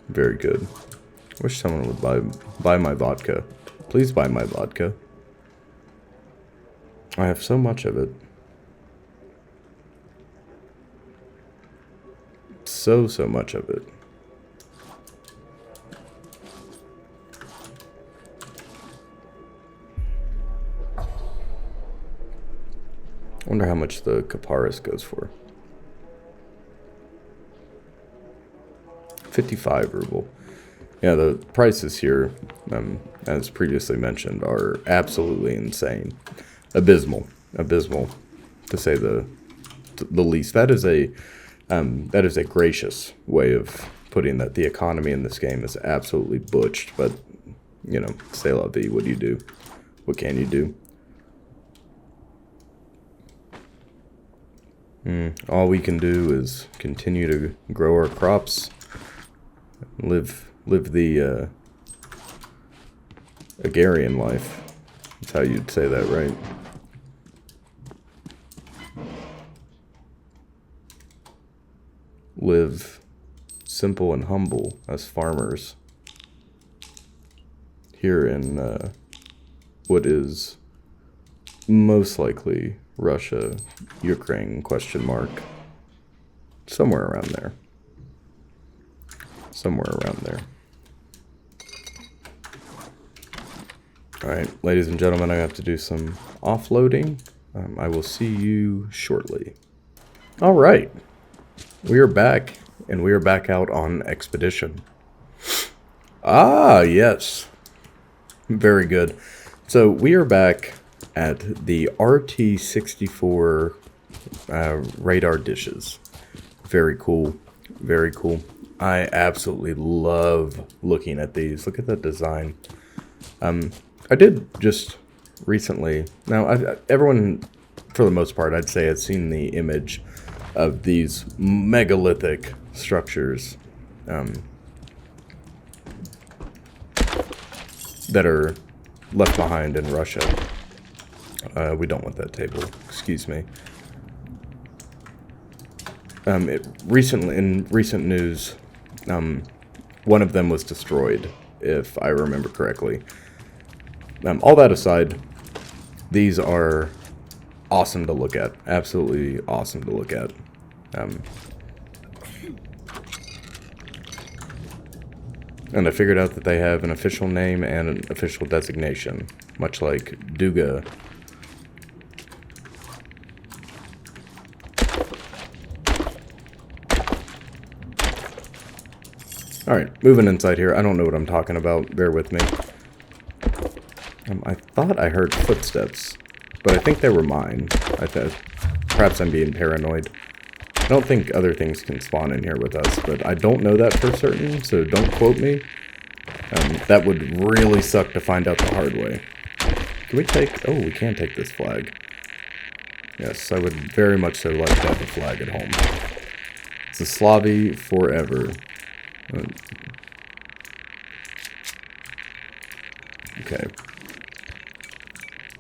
Very good. Wish someone would buy my vodka. Please buy my vodka. I have so much of it. So much of it. I wonder how much the Caparis goes for. 55 ruble. Yeah, the prices here, as previously mentioned, are absolutely insane. Abysmal, to say the least. That is a gracious way of putting that. The economy in this game is absolutely butched, but you know, c'est la vie. What do you do? What can you do? All we can do is continue to grow our crops, live the agrarian life. That's how you'd say that, right? Live simple and humble as farmers here in what is most likely Russia, Ukraine, ? Somewhere around there. Somewhere around there. Alright, ladies and gentlemen, I have to do some offloading. I will see you shortly. Alright, we are back, and we are back out on expedition. Ah, yes. Very good. So, we are back at the RT-64 radar dishes. Very cool. Very cool. I absolutely love looking at these. Look at that design. I did just recently. Now, everyone, for the most part, I'd say has seen the image of these megalithic structures that are left behind in Russia. We don't want that table. Excuse me. In recent news, one of them was destroyed, if I remember correctly. All that aside, these are awesome to look at. Absolutely awesome to look at. And I figured out that they have an official name and an official designation, much like Duga. Alright, moving inside here. I don't know what I'm talking about. Bear with me. I thought I heard footsteps, but I think they were mine. Perhaps I'm being paranoid. I don't think other things can spawn in here with us, but I don't know that for certain, so don't quote me. That would really suck to find out the hard way. Can we take... Oh, we can take this flag. Yes, I would very much so like to have a flag at home. Zaslavie forever. Okay.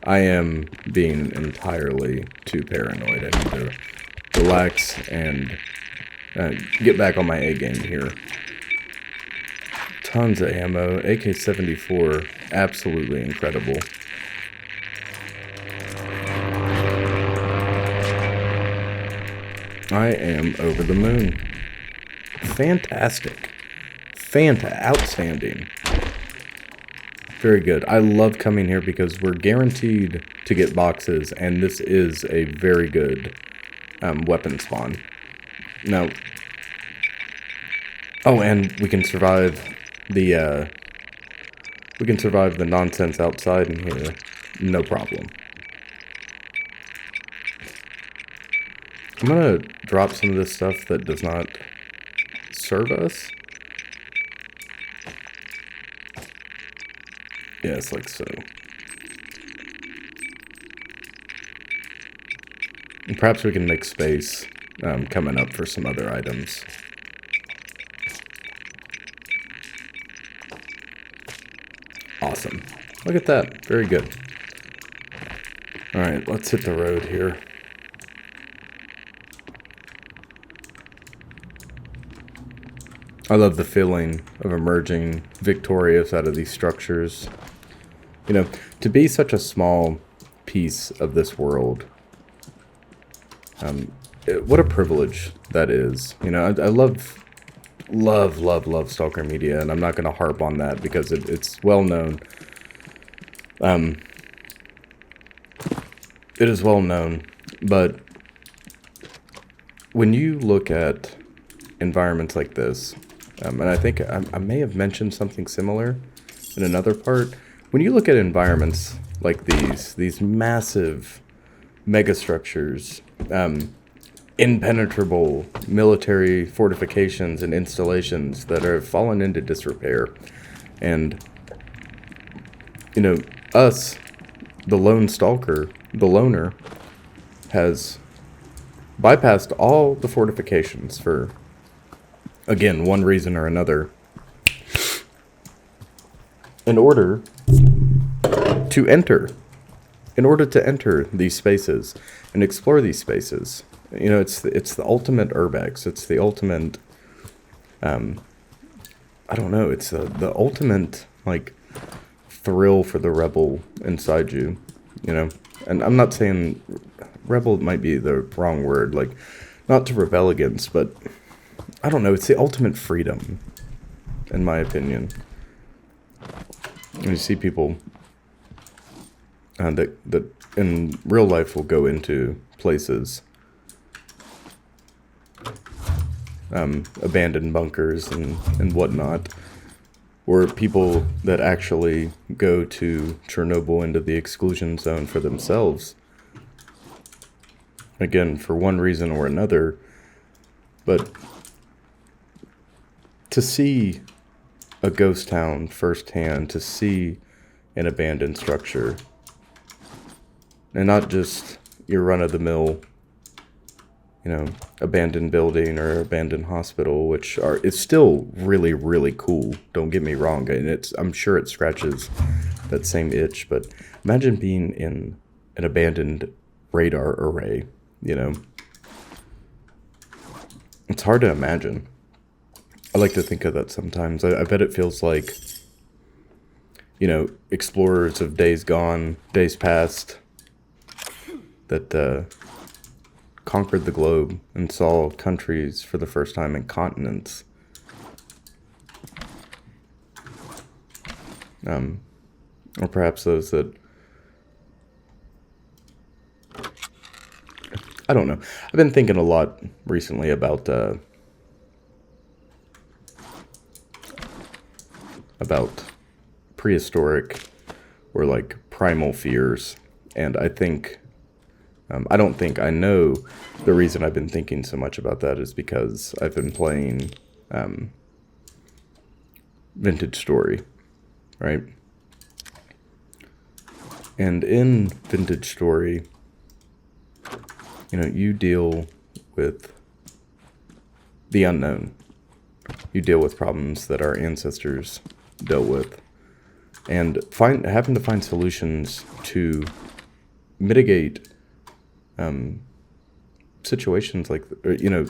I am being entirely too paranoid. I need to relax and get back on my A game here. Tons of ammo. AK-74, absolutely incredible. I am over the moon. Fantastic. Outstanding. Very good. I love coming here because we're guaranteed to get boxes, and this is a very good weapon spawn. Now, oh, and we can survive the nonsense outside in here, no problem. I'm gonna drop some of this stuff that does not serve us. Yes, like so. And perhaps we can make space coming up for some other items. Awesome. Look at that. Very good. Alright, let's hit the road here. I love the feeling of emerging victorious out of these structures. You know, to be such a small piece of this world, what a privilege that is. You know, I love Stalker media, and I'm not going to harp on that because it's well known. It is well known, but when you look at environments like this, and I think I may have mentioned something similar in another part. When you look at environments like these massive megastructures, impenetrable military fortifications and installations that have fallen into disrepair, and, you know, us, the lone stalker, the loner, has bypassed all the fortifications for, again, one reason or another, in order to enter these spaces and explore these spaces. You know, it's the ultimate urbex. It's the ultimate, I don't know, it's the ultimate, like, thrill for the rebel inside you, you know? And I'm not saying rebel might be the wrong word, like, not to rebel against, but I don't know, it's the ultimate freedom, in my opinion. When you see people that in real life will go into places, abandoned bunkers and whatnot, or people that actually go to Chernobyl into the exclusion zone for themselves, again, for one reason or another, but to see a ghost town firsthand, to see an abandoned structure, and not just your run-of-the-mill, you know, abandoned building or abandoned hospital, which it's still really, really cool. Don't get me wrong, and I'm sure it scratches that same itch. But imagine being in an abandoned radar array. You know, it's hard to imagine. I like to think of that sometimes. I bet it feels like, you know, explorers of days gone, days past, that conquered the globe and saw countries for the first time and continents. Or perhaps those that... I don't know. I've been thinking a lot recently about prehistoric or like primal fears, and I think I don't think I know the reason I've been thinking so much about that is because I've been playing Vintage Story, right? And in Vintage Story, you know, you deal with the unknown. You deal with problems that our ancestors dealt with, and having to find solutions to mitigate situations like, you know,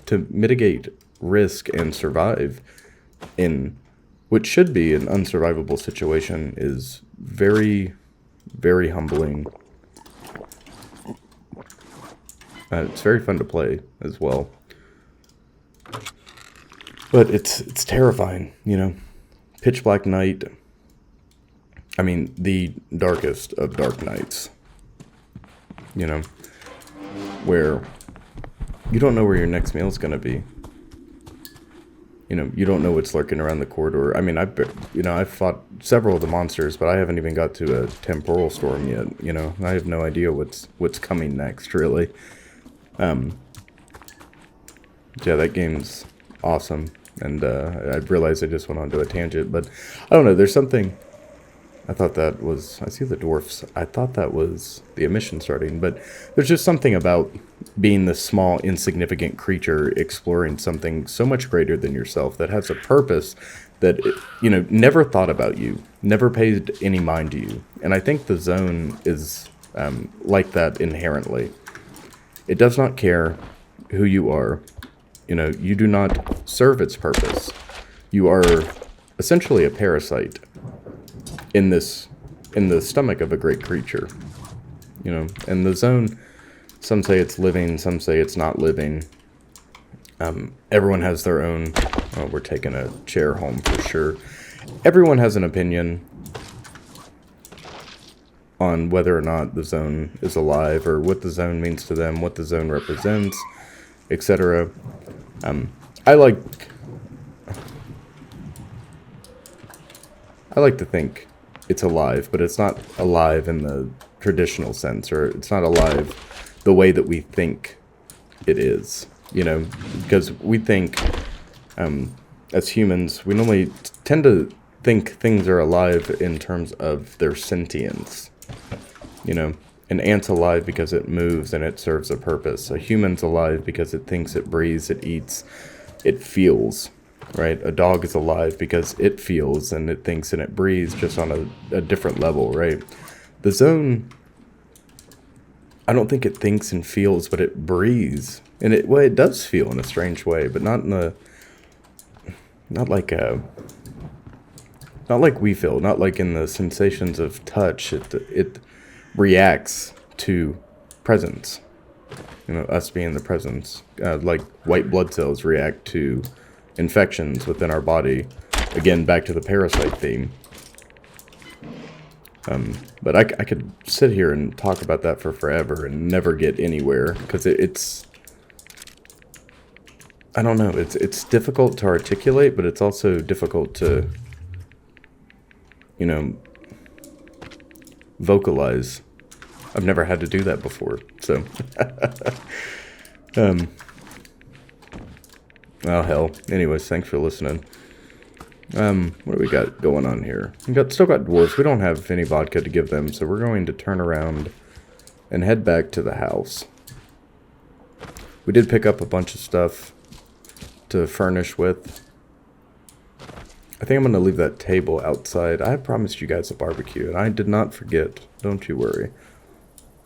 to mitigate risk and survive in what should be an unsurvivable situation is very, very humbling. It's very fun to play as well. But it's terrifying, you know. Pitch black night. I mean, the darkest of dark nights. You know, where you don't know where your next meal is going to be. You know, you don't know what's lurking around the corridor. I mean, I've fought several of the monsters, but I haven't even got to a temporal storm yet. You know, I have no idea what's coming next, really. Yeah, that game's awesome, and I realized I just went onto a tangent, but I don't know. There's something. I thought that was... I see the dwarfs. I thought that was the emission starting, but there's just something about being this small, insignificant creature exploring something so much greater than yourself that has a purpose that, you know, never thought about you, never paid any mind to you. And I think the zone is like that inherently. It does not care who you are. You know, you do not serve its purpose. You are essentially a parasite in the stomach of a great creature, you know. And the zone, some say it's living, some say it's not living. Everyone has their own... Oh, we're taking a chair home for sure. Everyone has an opinion on whether or not the zone is alive, or what the zone means to them, what the zone represents, etc. I like to think it's alive, but it's not alive in the traditional sense, or it's not alive the way that we think it is, you know, because we think, as humans, we normally tend to think things are alive in terms of their sentience, you know. An ant's alive because it moves and it serves a purpose. A human's alive because it thinks, it breathes, it eats, it feels. Right? A dog is alive because it feels and it thinks and it breathes, just on a different level, right? The zone, I don't think it thinks and feels, but it breathes. And it does feel in a strange way, but not like we feel, not like in the sensations of touch. It reacts to presence. You know, us being the presence. Like white blood cells react to infections within our body. Again, back to the parasite theme. But I could sit here and talk about that for forever and never get anywhere, because it's... I don't know, it's difficult to articulate, but it's also difficult to, you know, vocalize. I've never had to do that before, so... Oh, hell. Anyways, thanks for listening. What do we got going on here? Still got dwarves. We don't have any vodka to give them, so we're going to turn around and head back to the house. We did pick up a bunch of stuff to furnish with. I think I'm going to leave that table outside. I promised you guys a barbecue, and I did not forget. Don't you worry.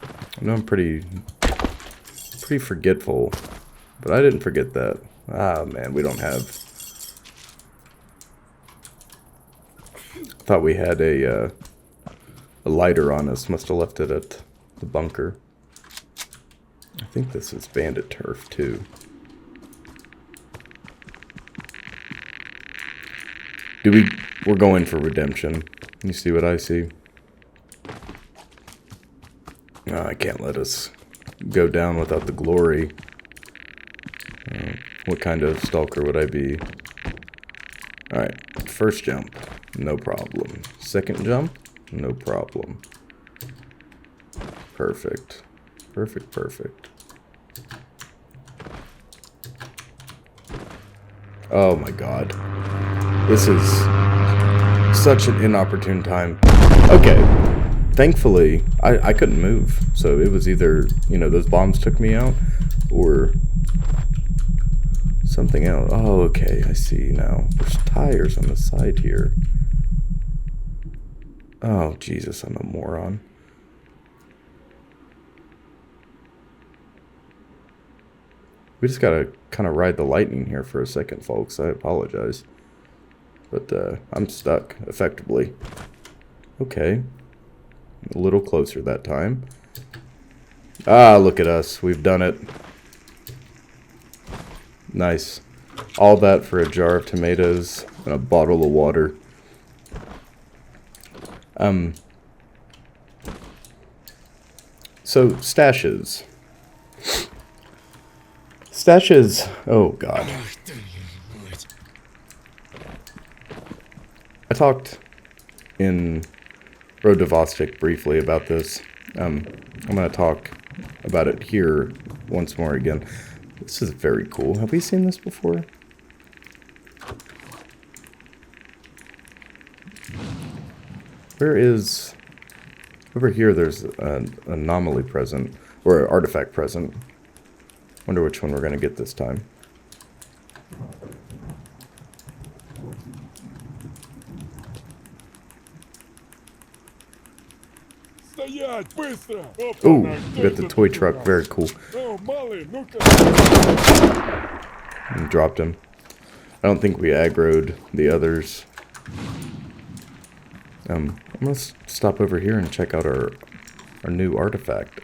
I know I'm pretty forgetful, but I didn't forget that. Ah, man, we don't have... Thought we had a lighter on us. Must have left it at the bunker. I think this is bandit turf, too. We're going for redemption. You see what I see? No, I can't let us go down without the glory. What kind of stalker would I be? Alright, first jump, no problem. Second jump, no problem. Perfect. Perfect, perfect. Oh my god. This is such an inopportune time. Okay. Thankfully, I couldn't move. So it was either, you know, those bombs took me out, or something else. Oh, okay, I see now. There's tires on the side here. Oh, Jesus, I'm a moron. We just gotta kind of ride the lightning here for a second, folks. I apologize. But, I'm stuck, effectively. Okay. A little closer that time. Ah, look at us. We've done it. Nice. All that for a jar of tomatoes and a bottle of water. So, stashes. Stashes. Oh, God. I talked in Road to Vostok briefly about this. I'm going to talk about it here once more again. This is very cool. Have we seen this before? Where is... Over here there's an anomaly present, or an artifact present. Wonder which one we're going to get this time. Ooh, we got the toy truck. Very cool. And dropped him. I don't think we aggroed the others. I'm gonna stop over here and check out our new artifact.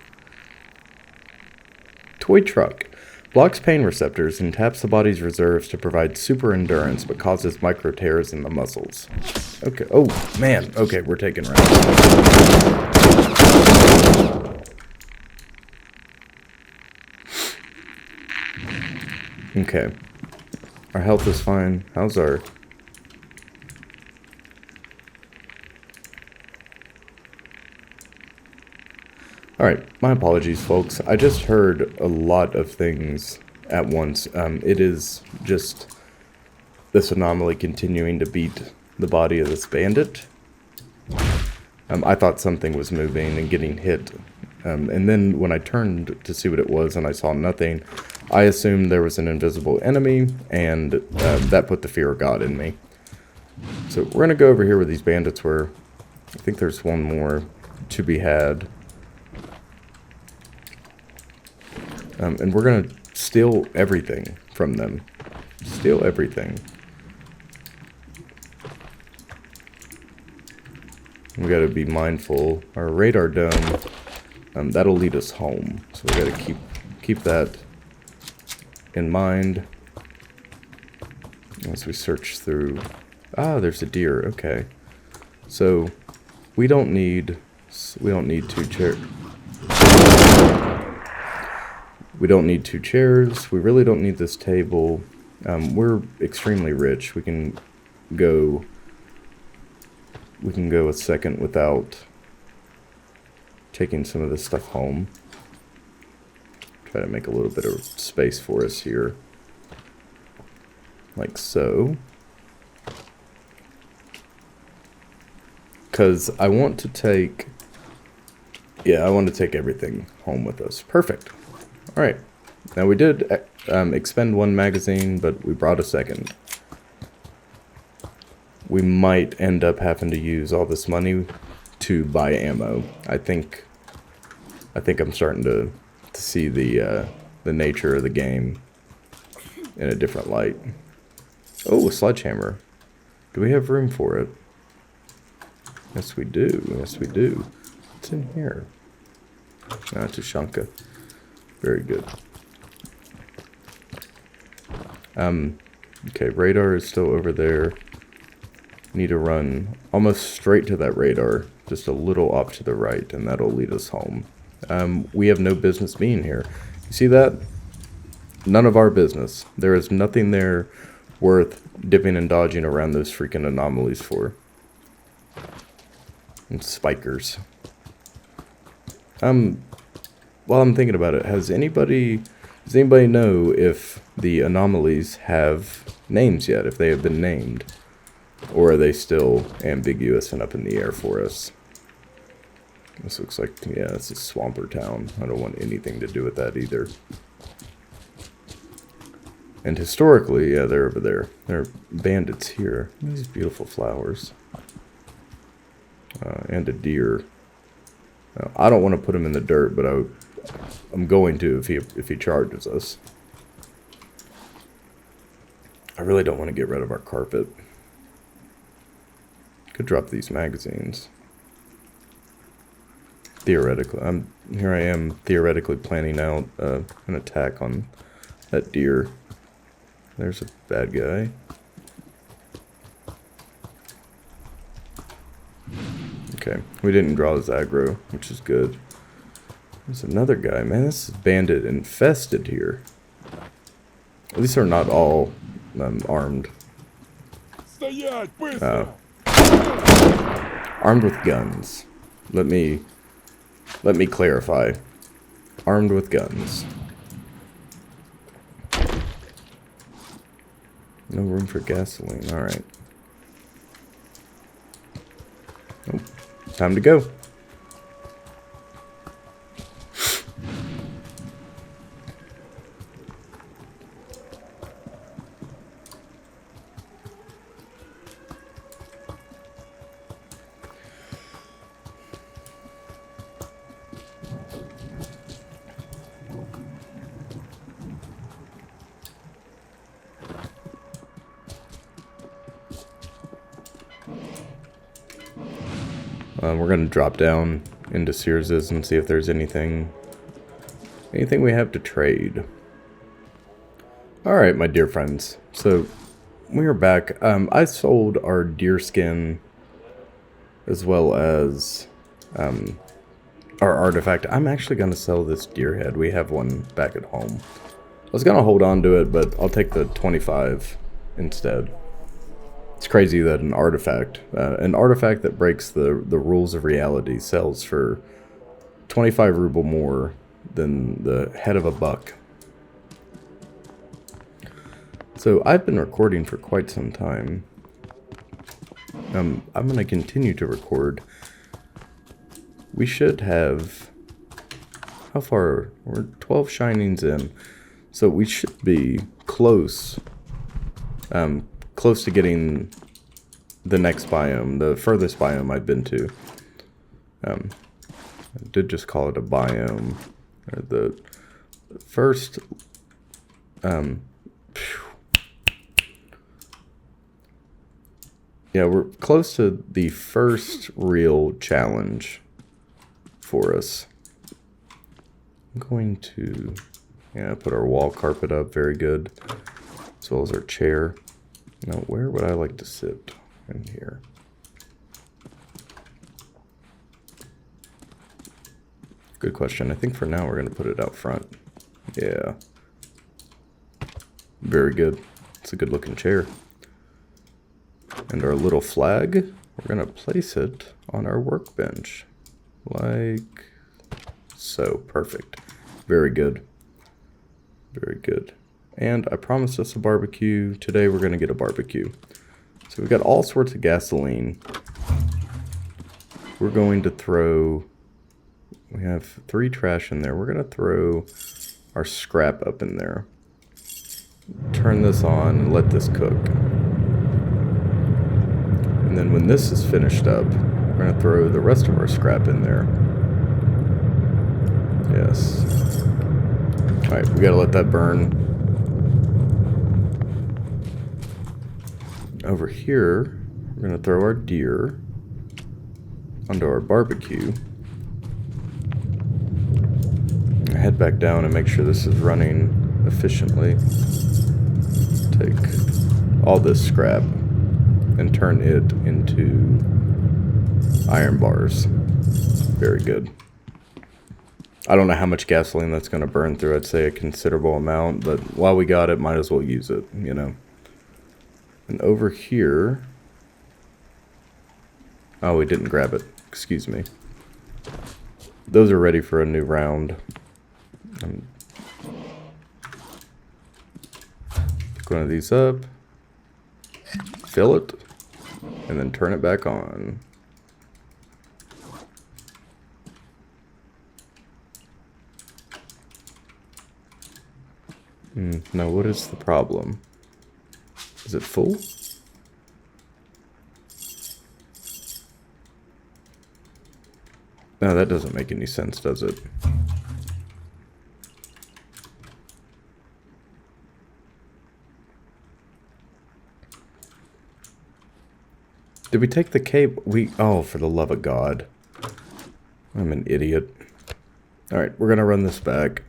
Toy truck. Blocks pain receptors and taps the body's reserves to provide super endurance, but causes micro tears in the muscles. Okay. Oh, man. Okay, we're taking rounds. Okay. Our health is fine. How's our... Alright, my apologies, folks. I just heard a lot of things at once. It is just this anomaly continuing to beat the body of this bandit. I thought something was moving and getting hit. And then when I turned to see what it was and I saw nothing, I assumed there was an invisible enemy, and that put the fear of God in me. So we're going to go over here where these bandits were. I think there's one more to be had. And we're going to steal everything from them. Steal everything. We got to be mindful. Our radar dome, that'll lead us home. So we got to keep that in mind as we search through. Ah, there's a deer. Okay. So we don't need two chairs. We don't need two chairs. We really don't need this table. We're extremely rich. We can go a second without taking some of this stuff home. Try to make a little bit of space for us here. Like so. Because I want to take... Yeah, I want to take everything home with us. Perfect. Alright. Now we did expend one magazine, but we brought a second. We might end up having to use all this money to buy ammo. I think I'm starting to see the nature of the game in a different light. Oh, a sledgehammer. Do we have room for it? Yes, we do. Yes, we do. What's in here? Ah, Tushanka. Very good. Okay, radar is still over there. need to run almost straight to that radar, just a little off to the right, and that'll lead us home. We have no business being here. You see that? None of our business. There is nothing there worth dipping and dodging around those freaking anomalies for. And spikers. While I'm thinking about it, does anybody know if the anomalies have names yet, if they have been named? Or are they still ambiguous and up in the air for us? This looks like, yeah, this is Swamper Town. I don't want anything to do with that either. And historically, yeah, they're over there. There are bandits here. These beautiful flowers. And a deer. I don't want to put him in the dirt, but I'm going to if he charges us. I really don't want to get rid of our carpet. Could drop these magazines. Theoretically, here I am theoretically planning out an attack on that deer. There's a bad guy. Okay, we didn't draw his aggro, which is good. There's another guy. Man, this is bandit infested here. At least they're not all armed. Armed with guns. Let me clarify. Armed with guns. No room for gasoline. Alright. Oh, time to go. We're going to drop down into Sears's and see if there's anything we have to trade. Alright, my dear friends. So, we are back. I sold our deer skin as well as our artifact. I'm actually going to sell this deer head. We have one back at home. I was going to hold on to it, but I'll take the 25 instead. It's crazy that an artifact that breaks the rules of reality sells for 25 ruble more than the head of a buck. So I've been recording for quite some time. I'm going to continue to record. We should have... How far? We're 12 shinings in. So we should be close. Close to getting the next biome, the furthest biome I've been to. I did just call it a biome. Or the first... yeah, we're close to the first real challenge for us. I'm going to put our wall carpet up, very good, as well as our chair. Now, where would I like to sit in here? Good question. I think for now we're going to put it out front. Yeah. Very good. It's a good looking chair. And our little flag, we're going to place it on our workbench. Like so. Perfect. Very good. Very good. And I promised us a barbecue. Today we're going to get a barbecue. So we've got all sorts of gasoline. We're going to throw... We have 3 trash in there. We're going to throw our scrap up in there. Turn this on and let this cook. And then when this is finished up, we're going to throw the rest of our scrap in there. Yes. Alright, we got to let that burn. Over here, we're going to throw our deer onto our barbecue. Head back down and make sure this is running efficiently. Take all this scrap. and turn it into iron bars. Very good. I don't know how much gasoline that's going to burn through. I'd say a considerable amount, but while we got it, might as well use it, you know. And over here... Oh, we didn't grab it. Excuse me. Those are ready for a new round. Pick one of these up. Fill it. And then turn it back on. Now, what is the problem? Is it full? No, that doesn't make any sense, does it? Did we take the cape? Oh, for the love of God. I'm an idiot. Alright, we're gonna run this back.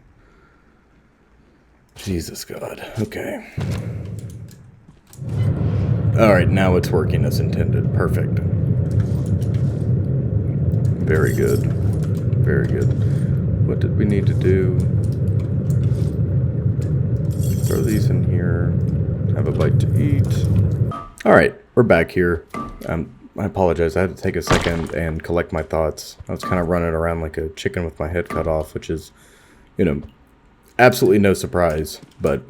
Jesus God. Okay. Alright, now it's working as intended. Perfect. Very good. Very good. What did we need to do? Throw these in here. Have a bite to eat. Alright, we're back here. I apologize. I had to take a second and collect my thoughts. I was kind of running around like a chicken with my head cut off, which is, you know, absolutely no surprise. But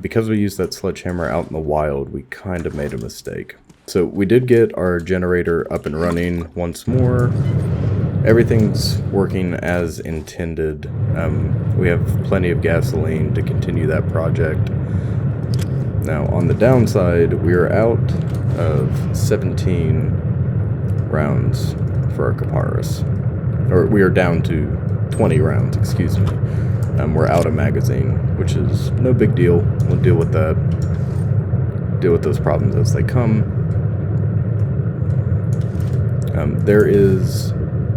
because we used that sledgehammer out in the wild, we kind of made a mistake. So we did get our generator up and running once more. Everything's working as intended. We have plenty of gasoline to continue that project. Now, on the downside, we are out of 17 rounds for our Caparis. Or we are down to 20 rounds, excuse me. We're out of magazine, which is no big deal. We'll deal with that. Deal with those problems as they come. There is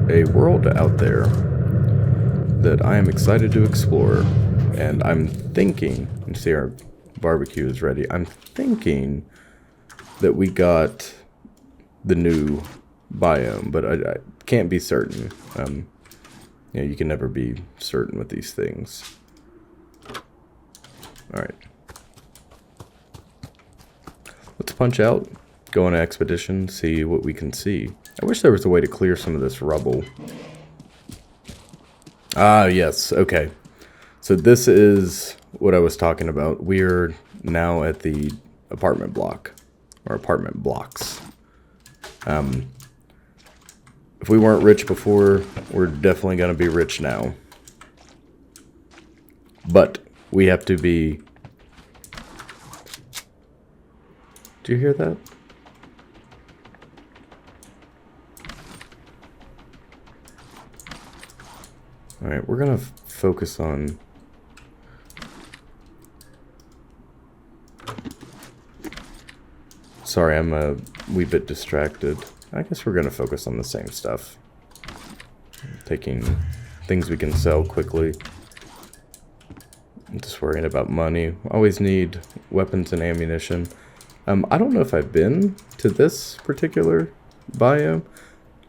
a world out there that I am excited to explore, and I'm thinking, you see our barbecue is ready, I'm thinking that we got the new biome, but I can't be certain. You know, you can never be certain with these things. Alright. Let's punch out, go on an expedition, see what we can see. I wish there was a way to clear some of this rubble. Ah, yes, okay. So this is what I was talking about. We're now at the apartment block, or apartment blocks. If we weren't rich before, we're definitely going to be rich now. But we have to be... Do you hear that? Alright, we're going to focus on... Sorry, I'm a wee bit distracted. I guess we're going to focus on the same stuff. Taking things we can sell quickly. I'm just worrying about money. Always need weapons and ammunition. I don't know if I've been to this particular biome.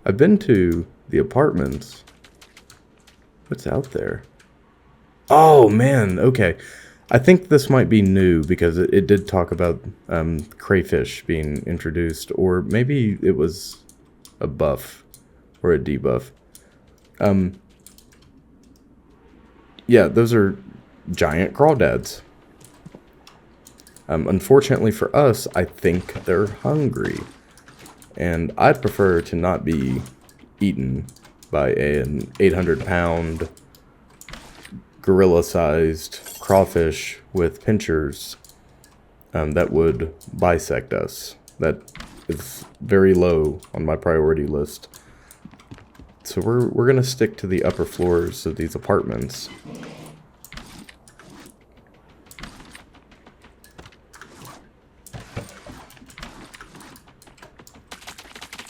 I've been to the apartments. What's out there? Oh, man. Okay. I think this might be new because it did talk about Crayfish being introduced. Or maybe it was a buff or a debuff. Yeah, those are giant crawdads. Unfortunately for us, I think they're hungry. And I'd prefer to not be eaten by an 800-pound, gorilla-sized crawfish with pincers that would bisect us. That is very low on my priority list. So we're gonna stick to the upper floors of these apartments.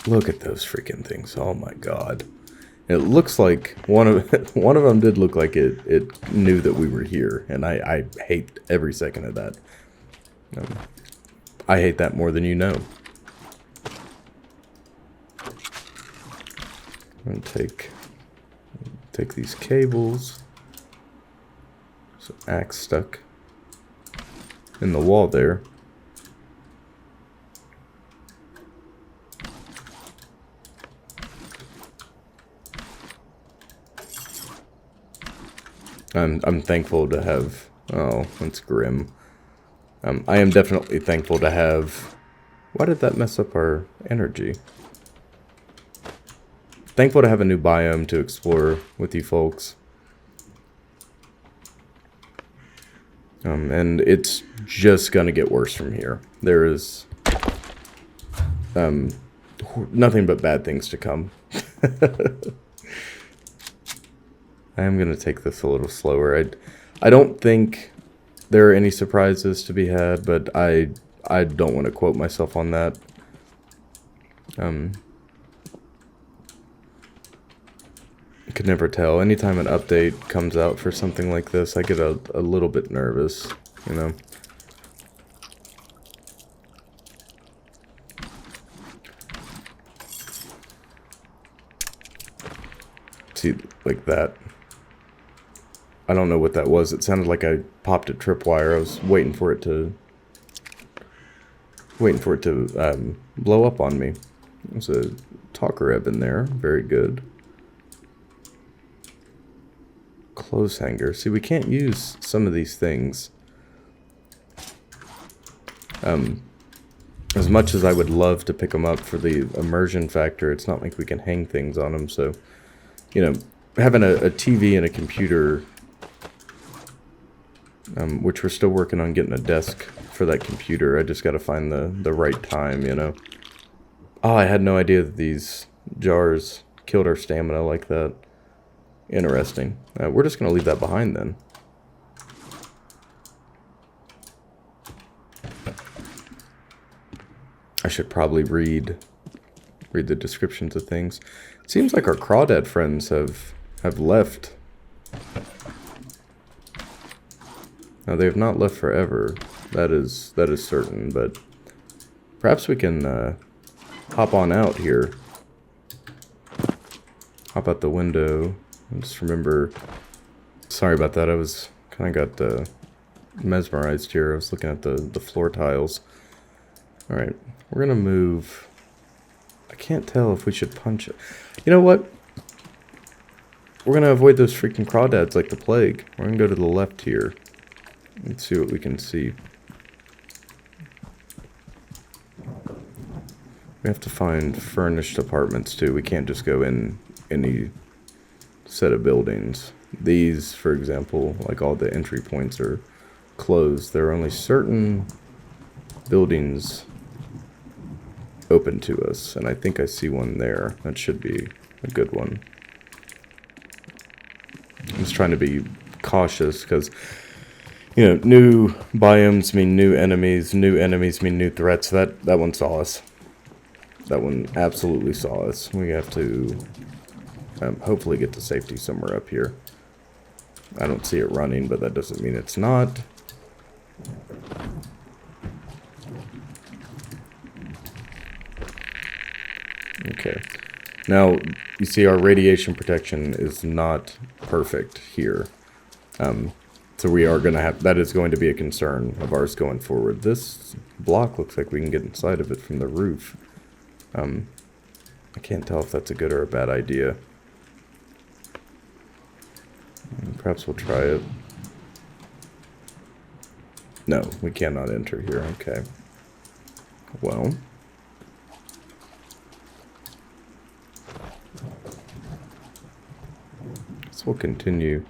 Look at those freaking things! Oh my god! It looks like one of them did look like it knew that we were here, and I hate every second of that. I hate that more than you know. I'm gonna take these cables. There's an axe stuck in the wall there. I'm thankful to have. Oh, that's grim. I am definitely thankful to have. Why did that mess up our energy? Thankful to have a new biome to explore with you folks. And it's just gonna get worse from here. There is nothing but bad things to come. I am gonna take this a little slower. I don't think there are any surprises to be had, but I don't want to quote myself on that. I could never tell. Anytime an update comes out for something like this, I get a little bit nervous, you know. See, like that. I don't know what that was. It sounded like I popped a tripwire. I was waiting for it to blow up on me. There's a talker ebb in there. Very good. Clothes hanger. See, we can't use some of these things. As much as I would love to pick them up for the immersion factor, it's not like we can hang things on them. So, you know, having a TV and a computer, which we're still working on getting a desk for that computer. I just got to find the right time, you know. Oh, I had no idea that these jars killed our stamina like that. Interesting. We're just going to leave that behind then. I should probably read the descriptions of things. It seems like our crawdad friends have left. Now they have not left forever. That is certain, but perhaps we can hop on out here. Hop out the window. And just remember, sorry about that. I was kind of got mesmerized here. I was looking at the floor tiles. All right, we're gonna move. I can't tell if we should punch it. You know what? We're gonna avoid those freaking crawdads like the plague. We're gonna go to the left here. Let's see what we can see. We have to find furnished apartments too. We can't just go in any set of buildings. These, for example, like all the entry points are closed. There are only certain buildings open to us, and I think I see one there. That should be a good one. I'm just trying to be cautious because, you know, new biomes mean new enemies mean new threats. That one saw us. That one absolutely saw us. We have to hopefully get to safety somewhere up here. I don't see it running, but that doesn't mean it's not. Okay. Now, you see our radiation protection is not perfect here. So we are going to have, that is going to be a concern of ours going forward. This block looks like we can get inside of it from the roof. I can't tell if that's a good or a bad idea. Perhaps we'll try it. No, we cannot enter here. Okay. Well. So we'll continue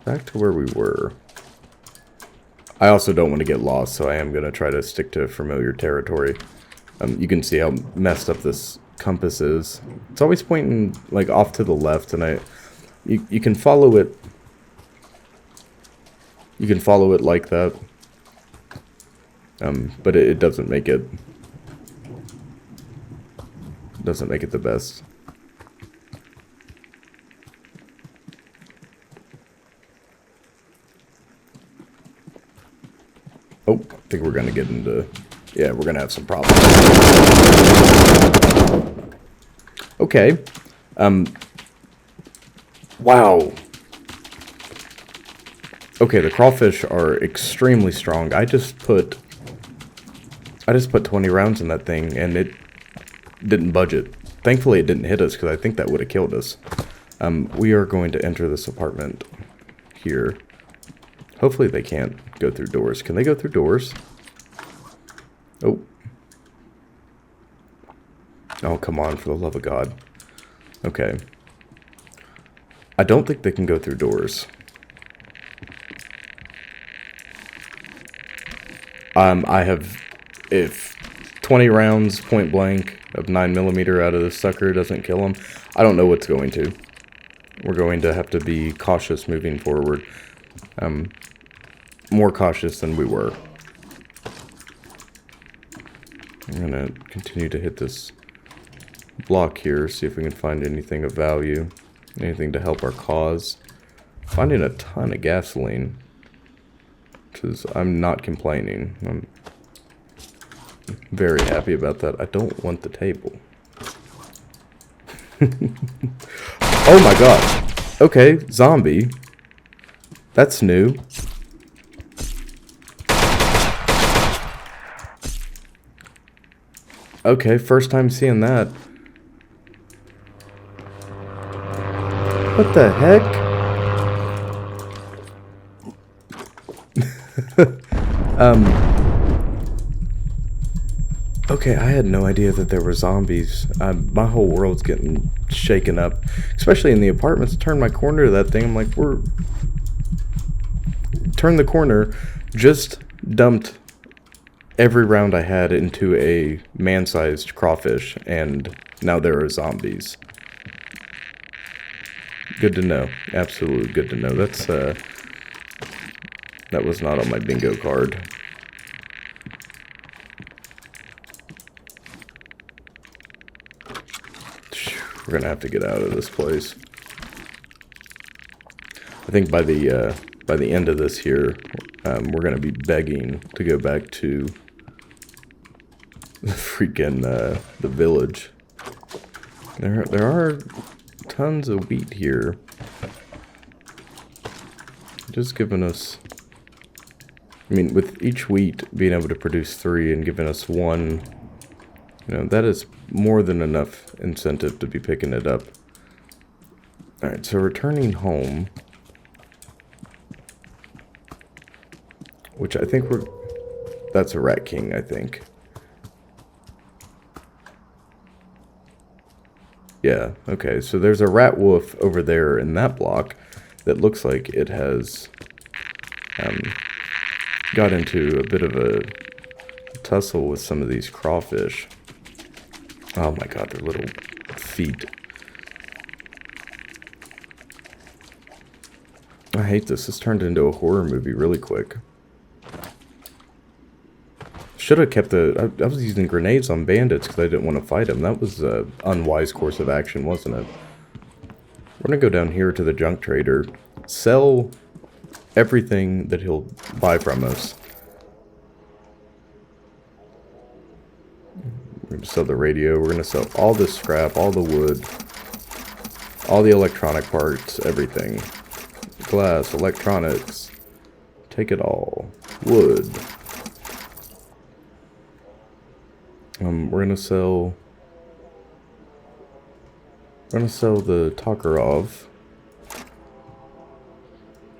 back to where we were. I also don't want to get lost, so I am going to try to stick to familiar territory. You can see how messed up this compass is. It's always pointing like off to the left, and you can follow it. You can follow it like that, but it doesn't make it. Doesn't make it the best. Oh, I think we're going to get into... Yeah, we're going to have some problems. Okay. Wow. Okay, the crawfish are extremely strong. I just put 20 rounds in that thing, and it didn't budge it. Thankfully, it didn't hit us, because I think that would have killed us. We are going to enter this apartment here. Hopefully they can't go through doors. Can they go through doors? Oh. Oh, come on, for the love of God. Okay. I don't think they can go through doors. I have... If 20 rounds, point blank, of 9mm out of this sucker doesn't kill him, I don't know what's going to. We're going to have to be cautious moving forward. More cautious than we were. I'm going to continue to hit this block here, see if we can find anything of value. Anything to help our cause. Finding a ton of gasoline. Because I'm not complaining. I'm very happy about that. I don't want the table. Oh my gosh. Okay, zombie. That's new. Okay, first time seeing that. What the heck? Okay, I had no idea that there were zombies. My whole world's getting shaken up. Especially in the apartments. Turn my corner to that thing. I'm like, turn the corner. Just dumped every round I had into a man-sized crawfish. And now there are zombies. Good to know. Absolutely good to know. That's, that was not on my bingo card. We're gonna have to get out of this place. I think by the end of this here, we're gonna be begging to go back to the freaking the village. There are tons of wheat here. Just giving us, I mean, with each wheat being able to produce 3 and giving us 1, you know, that is more than enough incentive to be picking it up. Alright, so returning home, which I think that's a Rat King, I think. Yeah, okay, so there's a rat wolf over there in that block that looks like it has got into a bit of a tussle with some of these crawfish. Oh my god, their little feet. I hate this. This turned into a horror movie really quick. Should have kept the... I was using grenades on bandits because I didn't want to fight them. That was an unwise course of action, wasn't it? We're going to go down here to the junk trader. Sell everything that he'll buy from us. We're going to sell the radio. We're going to sell all this scrap, all the wood, all the electronic parts, everything. Glass, electronics. Take it all. Wood. We're gonna sell the Tokarov.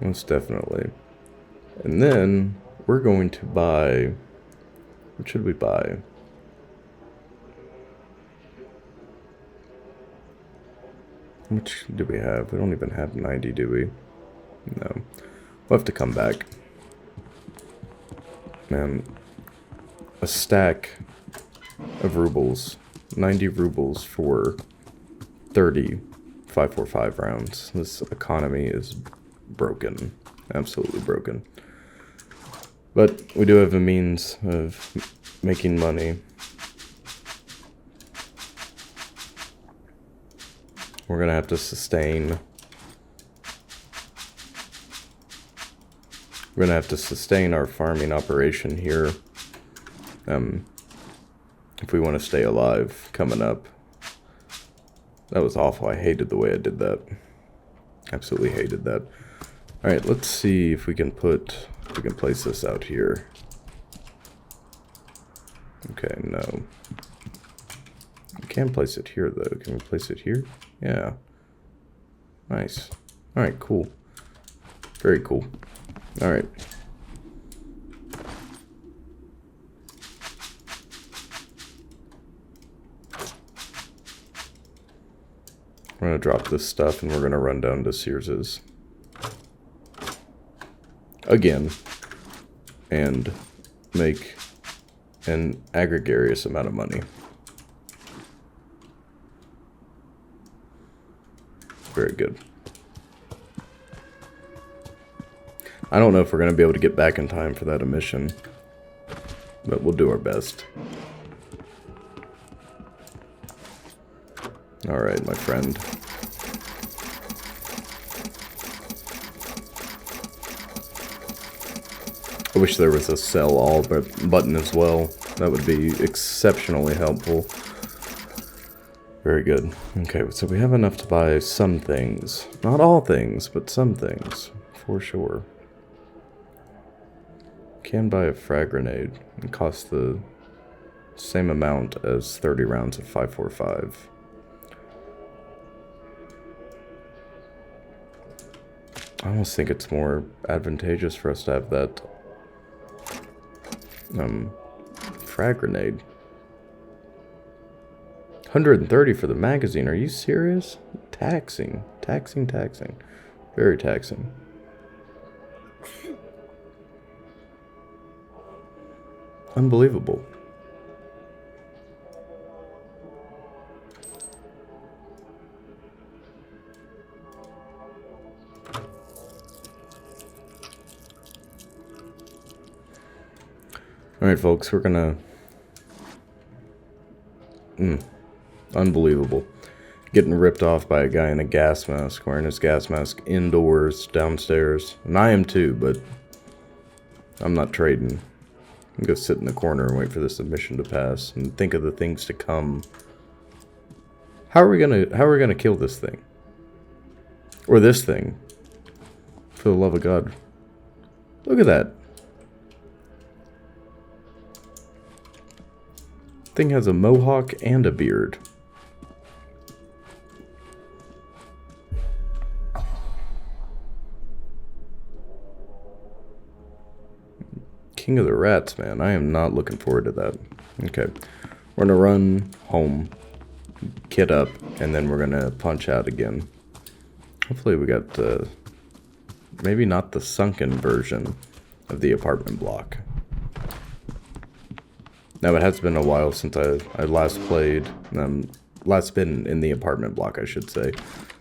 Most definitely. And then we're going to buy, what should we buy? How much do we have? We don't even have 90, do we? No. We'll have to come back. Man, a stack of rubles, 90 rubles for 30 545 rounds. This economy is broken, absolutely broken. But we do have a means of making money. We're gonna have to sustain We're going to have to sustain our farming operation here. If we want to stay alive coming up. That was awful. I hated the way I did that. Absolutely hated that. Alright, let's see if we can place this out here. Okay, no. We can place it here, though. Can we place it here? Yeah. Nice. Alright, cool. Very cool. Alright. We're going to drop this stuff and we're going to run down to Sears's. Again. And make an aggregarious amount of money. Very good. I don't know if we're going to be able to get back in time for that emission. But we'll do our best. Alright, my friend. I wish there was a sell all button as well. That would be exceptionally helpful. Very good. Okay, so we have enough to buy some things. Not all things, but some things. For sure. Can buy a frag grenade. It costs the same amount as 30 rounds of 5.45. I almost think it's more advantageous for us to have that frag grenade. 130 for the magazine. Are you serious? Taxing. Taxing. Very taxing. Unbelievable. Alright, folks, we're gonna... Unbelievable. Getting ripped off by a guy in a gas mask, wearing his gas mask indoors, downstairs. And I am too, but I'm not trading. I'm gonna sit in the corner and wait for this mission to pass and think of the things to come. How are we gonna kill this thing? Or this thing? For the love of God. Look at that. Thing has a mohawk and a beard. King of the Rats, man. I am not looking forward to that. Okay. We're gonna run home, kit up, and then we're gonna punch out again. Hopefully we got maybe not the sunken version of the apartment block. Now, it has been a while since I last played, last been in the apartment block, I should say.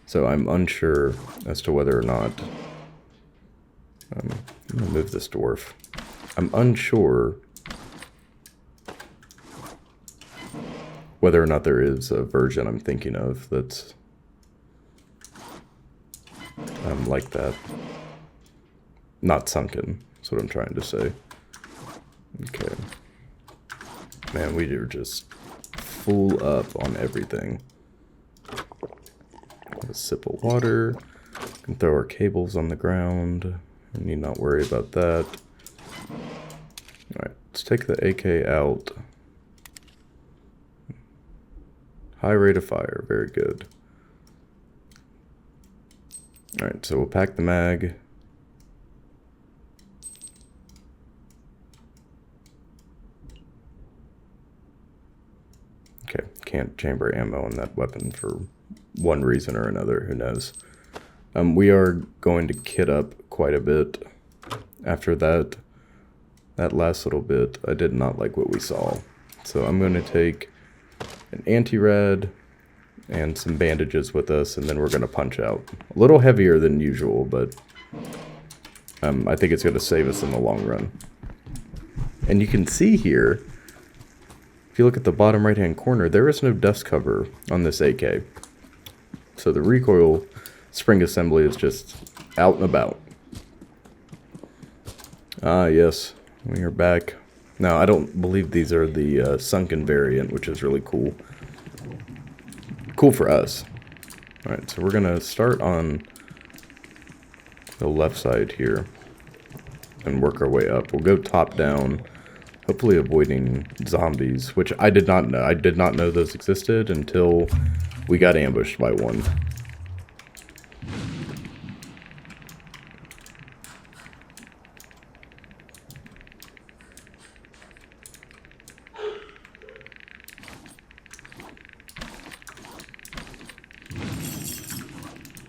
So I'm unsure as to whether or not... I'm going to move this dwarf. I'm unsure whether or not there is a version I'm thinking of that's like that. Not sunken, that's what I'm trying to say. Okay. Man, we are just full up on everything. Have a sip of water. Can throw our cables on the ground. I need not worry about that. Alright, let's take the AK out. High rate of fire, very good. Alright, so we'll pack the mag. Okay, can't chamber ammo in that weapon for one reason or another, who knows. We are going to kit up quite a bit. After that last little bit, I did not like what we saw. So I'm going to take an anti-rad and some bandages with us, and then we're going to punch out. A little heavier than usual, but I think it's going to save us in the long run. And you can see here, if you look at the bottom right-hand corner, there is no dust cover on this AK. So the recoil spring assembly is just out and about. Ah, yes. We are back. Now, I don't believe these are the sunken variant, which is really cool. Cool for us. Alright, so we're going to start on the left side here and work our way up. We'll go top down, hopefully avoiding zombies, which I did not know. I did not know those existed until we got ambushed by one.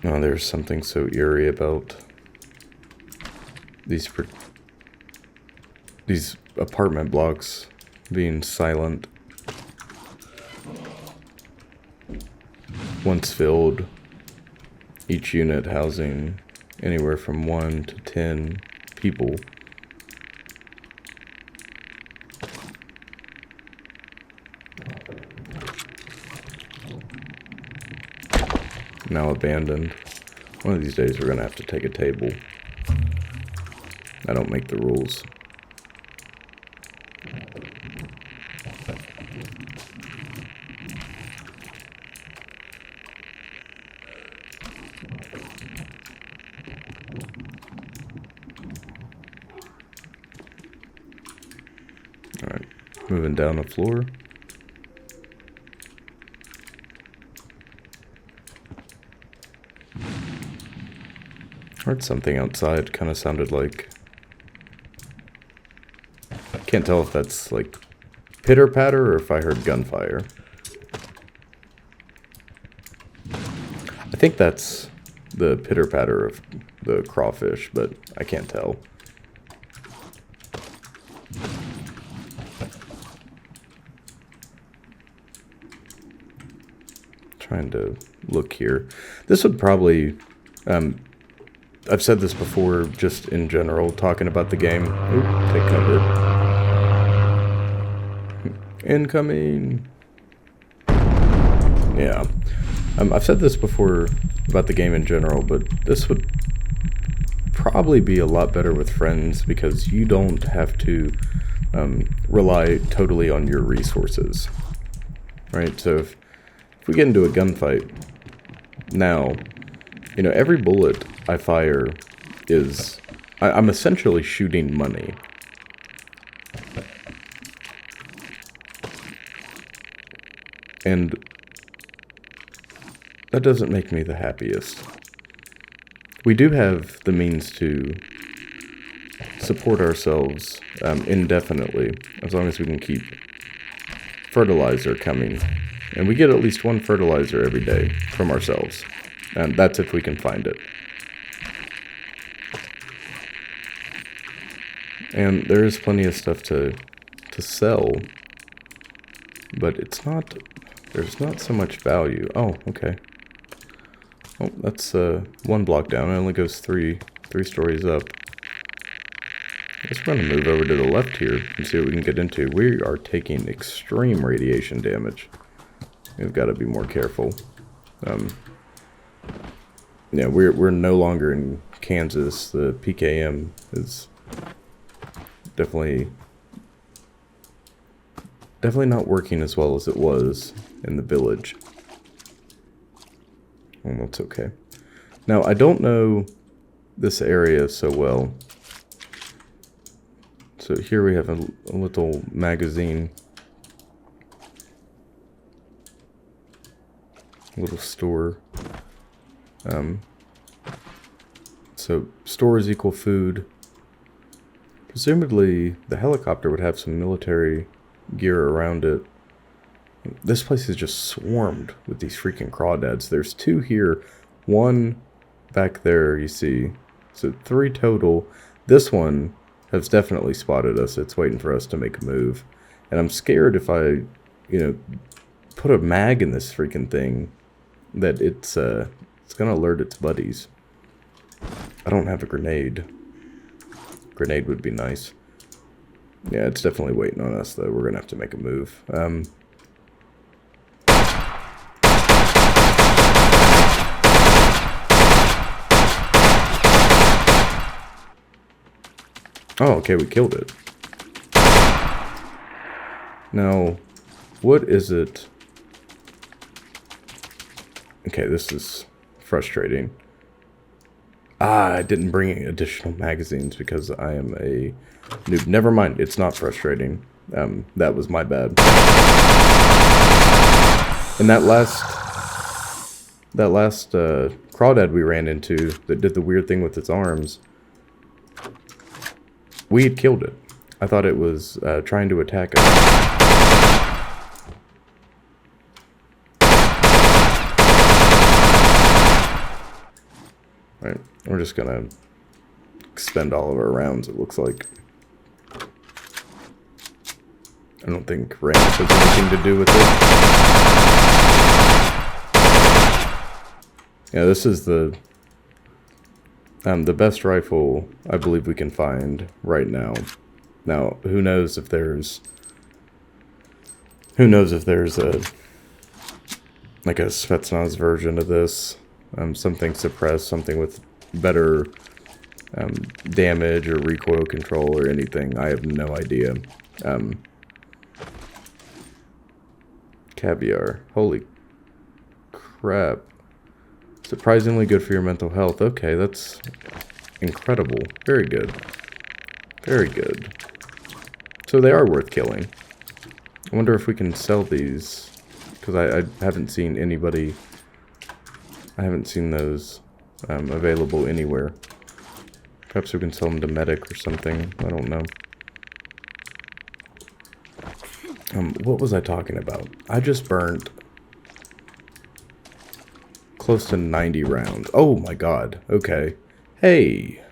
Oh, there's something so eerie about these apartment blocks being silent. Once filled, each unit housing anywhere from 1 to 10 people. Now abandoned. One of these days we're gonna have to take a table. I don't make the rules. Alright, moving down the floor. Heard something outside, kind of sounded like... I can't tell if that's like pitter-patter or if I heard gunfire. I think that's the pitter-patter of the crawfish, but I can't tell. Trying to look here. This would probably... I've said this before, just in general, talking about the game. Ooh, take cover. Incoming! Yeah. I've said this before about the game in general, but this would probably be a lot better with friends because you don't have to rely totally on your resources. Right? So if we get into a gunfight now, you know, every bullet I fire is... I'm essentially shooting money. And that doesn't make me the happiest. We do have the means to support ourselves indefinitely, as long as we can keep fertilizer coming. And we get at least one fertilizer every day from ourselves. And that's if we can find it. And there is plenty of stuff to sell, but it's not, there's not so much value. Oh, okay. Oh, that's one block down. It only goes three stories up. I guess we're going to move over to the left here and see what we can get into. We are taking extreme radiation damage. We've got to be more careful. Yeah, we're no longer in Kansas. The PKM is definitely not working as well as it was in the village. Well, that's okay. Now, I don't know this area so well. So here we have a little magazine. Little store. So stores equal food. Presumably the helicopter would have some military gear around it. This place is just swarmed with these freaking crawdads. There's 2 here, 1 back there, you see. So 3 total. This one has definitely spotted us. It's waiting for us to make a move. And I'm scared if I, you know, put a mag in this freaking thing that it's gonna alert its buddies. I don't have a grenade. Grenade would be nice. Yeah, it's definitely waiting on us, though. We're gonna have to make a move. Oh, okay, we killed it. Now, what is it? Okay, this is frustrating. I didn't bring additional magazines because I am a noob. Never mind, it's not frustrating. That was my bad. And that last crawdad we ran into that did the weird thing with its arms, we had killed it. I thought it was trying to attack us. Right, we're just gonna expend all of our rounds, it looks like. I don't think range has anything to do with it. Yeah, this is the best rifle I believe we can find right now. Now, who knows if there's a like a Smetana's version of this, something suppressed, something with better damage or recoil control or anything. I have no idea. Caviar, holy crap! Surprisingly good for your mental health. Okay, that's incredible. Very good. Very good. So they are worth killing. I wonder if we can sell these, because I haven't seen anybody. I haven't seen those available anywhere. Perhaps we can sell them to medic or something. I don't know. What was I talking about? I just burned close to 90 rounds. Oh my god. Okay. Hey.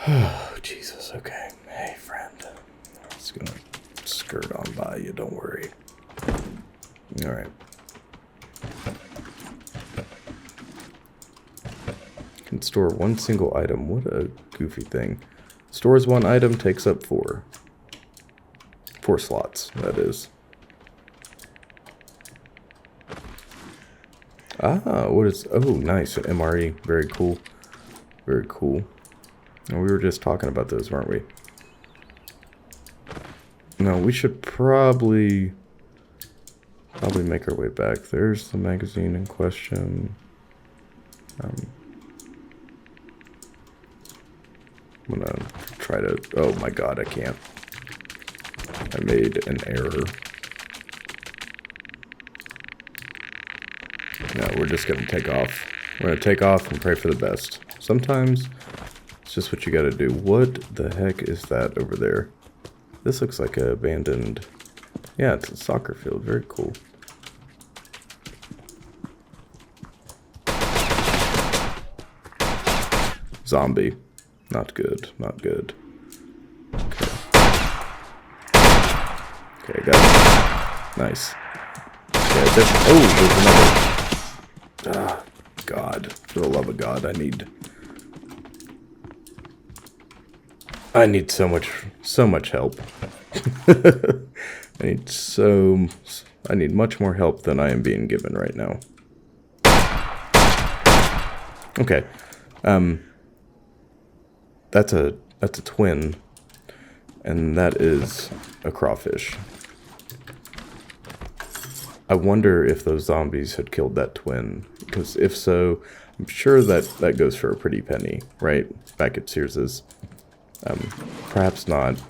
Oh, Jesus. Okay. Hey, friend. I'm just gonna skirt on by you. Don't worry. Alright. Can store one single item. What a goofy thing. Stores one item, takes up 4. 4 slots, that is. Ah, what is... Oh, nice. An MRE. Very cool. Very cool. And we were just talking about those, weren't we? No, we should probably make our way back. There's the magazine in question. I'm gonna try to... Oh my god, I can't. I made an error. No, we're just gonna take off. We're gonna take off and pray for the best. Sometimes it's just what you gotta do. What the heck is that over there? This looks like an abandoned... Yeah, it's a soccer field. Very cool. Zombie. Not good. Not good. Okay. Okay, got it. Nice. Okay, oh, there's another. Ah, God. For the love of God, I need so much help. I need much more help than I am being given right now. Okay. That's a twin, and that is a crawfish. I wonder if those zombies had killed that twin, because if so, I'm sure that goes for a pretty penny, right? Back at Sears's. Perhaps not.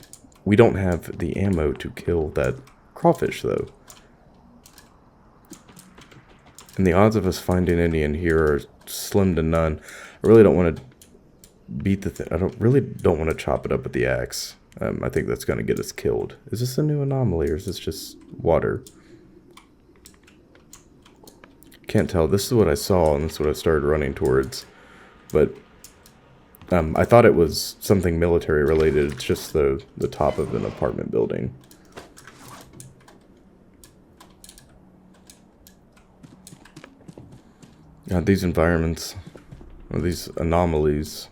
We don't have the ammo to kill that crawfish, though. And the odds of us finding any in here are slim to none. I really don't want to beat the thing. I really don't want to chop it up with the axe. I think that's going to get us killed. Is this a new anomaly, or is this just water? Can't tell. This is what I saw, and this is what I started running towards. But I thought it was something military related. It's just the top of an apartment building. God, these environments, or these anomalies,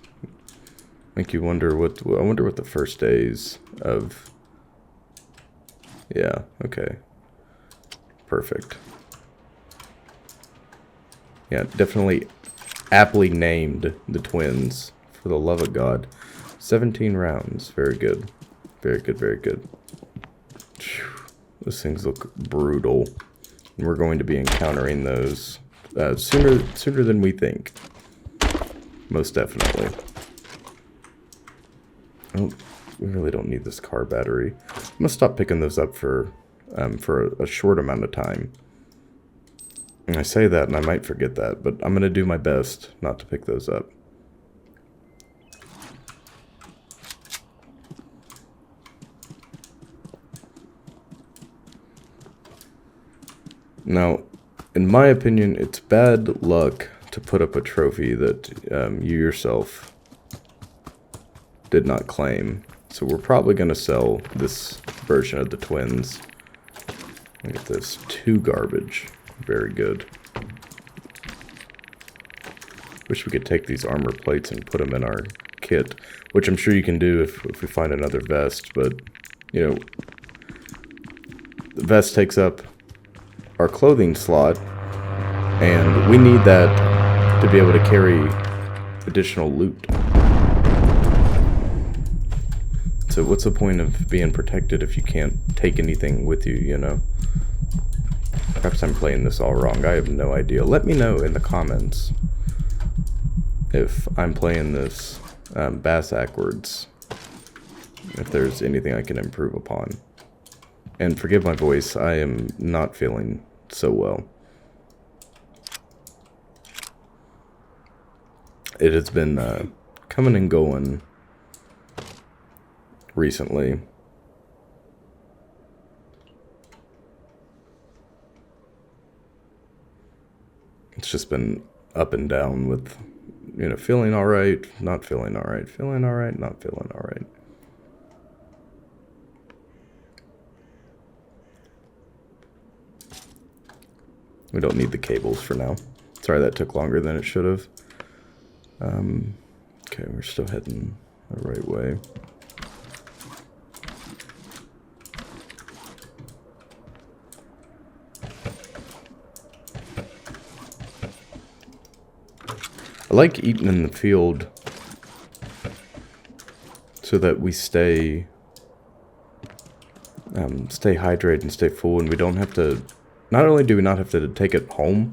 make you wonder what. I wonder what the first days of. Yeah. Okay. Perfect. Yeah, definitely aptly named the twins. For the love of God. 17 rounds. Very good. Very good, very good. Phew. Those things look brutal. And we're going to be encountering those sooner than we think. Most definitely. Oh, we really don't need this car battery. I'm gonna stop picking those up for a short amount of time. And I say that and I might forget that, but I'm gonna do my best not to pick those up. Now, in my opinion, it's bad luck to put up a trophy that you yourself did not claim. So we're probably going to sell this version of the twins. Look at this. 2 garbage. Very good. Wish we could take these armor plates and put them in our kit, which I'm sure you can do if we find another vest, but, you know, the vest takes up our clothing slot, and we need that to be able to carry additional loot. So what's the point of being protected if you can't take anything with you, you know? Perhaps I'm playing this all wrong. I have no idea. Let me know in the comments if I'm playing this bass-ackwards, if there's anything I can improve upon. And forgive my voice, I am not feeling so well. It has been coming and going recently. It's just been up and down with, you know, feeling alright, not feeling alright, feeling alright, not feeling alright. We don't need the cables for now. Sorry that took longer than it should have. Okay, we're still heading the right way. I like eating in the field so that we stay hydrated and stay full, and we don't have to. Not only do we not have to take it home,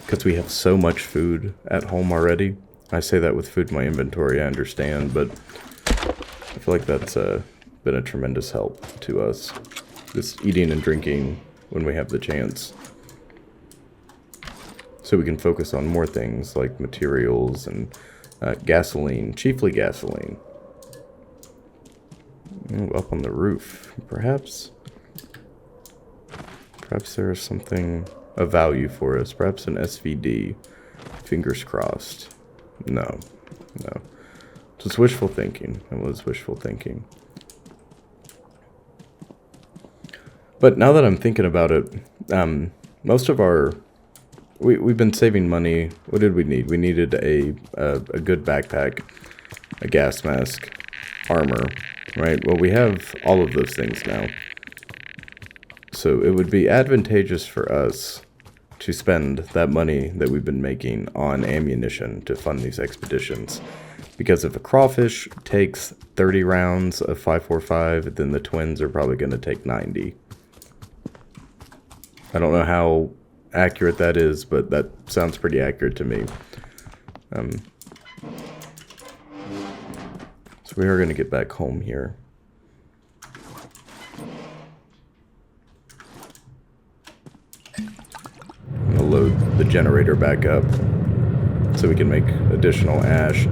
because we have so much food at home already. I say that with food in my inventory, I understand, but I feel like that's been a tremendous help to us. Just eating and drinking when we have the chance. So we can focus on more things like materials and gasoline, chiefly gasoline. Ooh, up on the roof, perhaps there is something of value for us. Perhaps an SVD. Fingers crossed. No. It was wishful thinking. It was wishful thinking. But now that I'm thinking about it, most of our... We've been saving money. What did we need? We needed a good backpack, a gas mask, armor, right? Well, we have all of those things now. So it would be advantageous for us to spend that money that we've been making on ammunition to fund these expeditions. Because if a Crawfish takes 30 rounds of 5.45, then the twins are probably going to take 90. I don't know how accurate that is, but that sounds pretty accurate to me. So we are going to get back home here. I'm going to load the generator back up so we can make additional ash.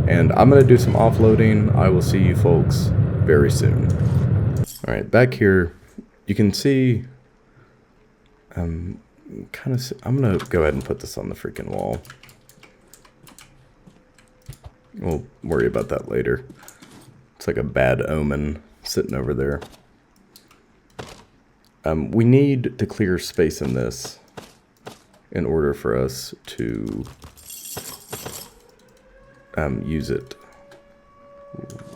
And I'm going to do some offloading. I will see you folks very soon. Alright, back here, you can see... I'm going to go ahead and put this on the freaking wall. We'll worry about that later. It's like a bad omen sitting over there. We need to clear space in this in order for us to use it.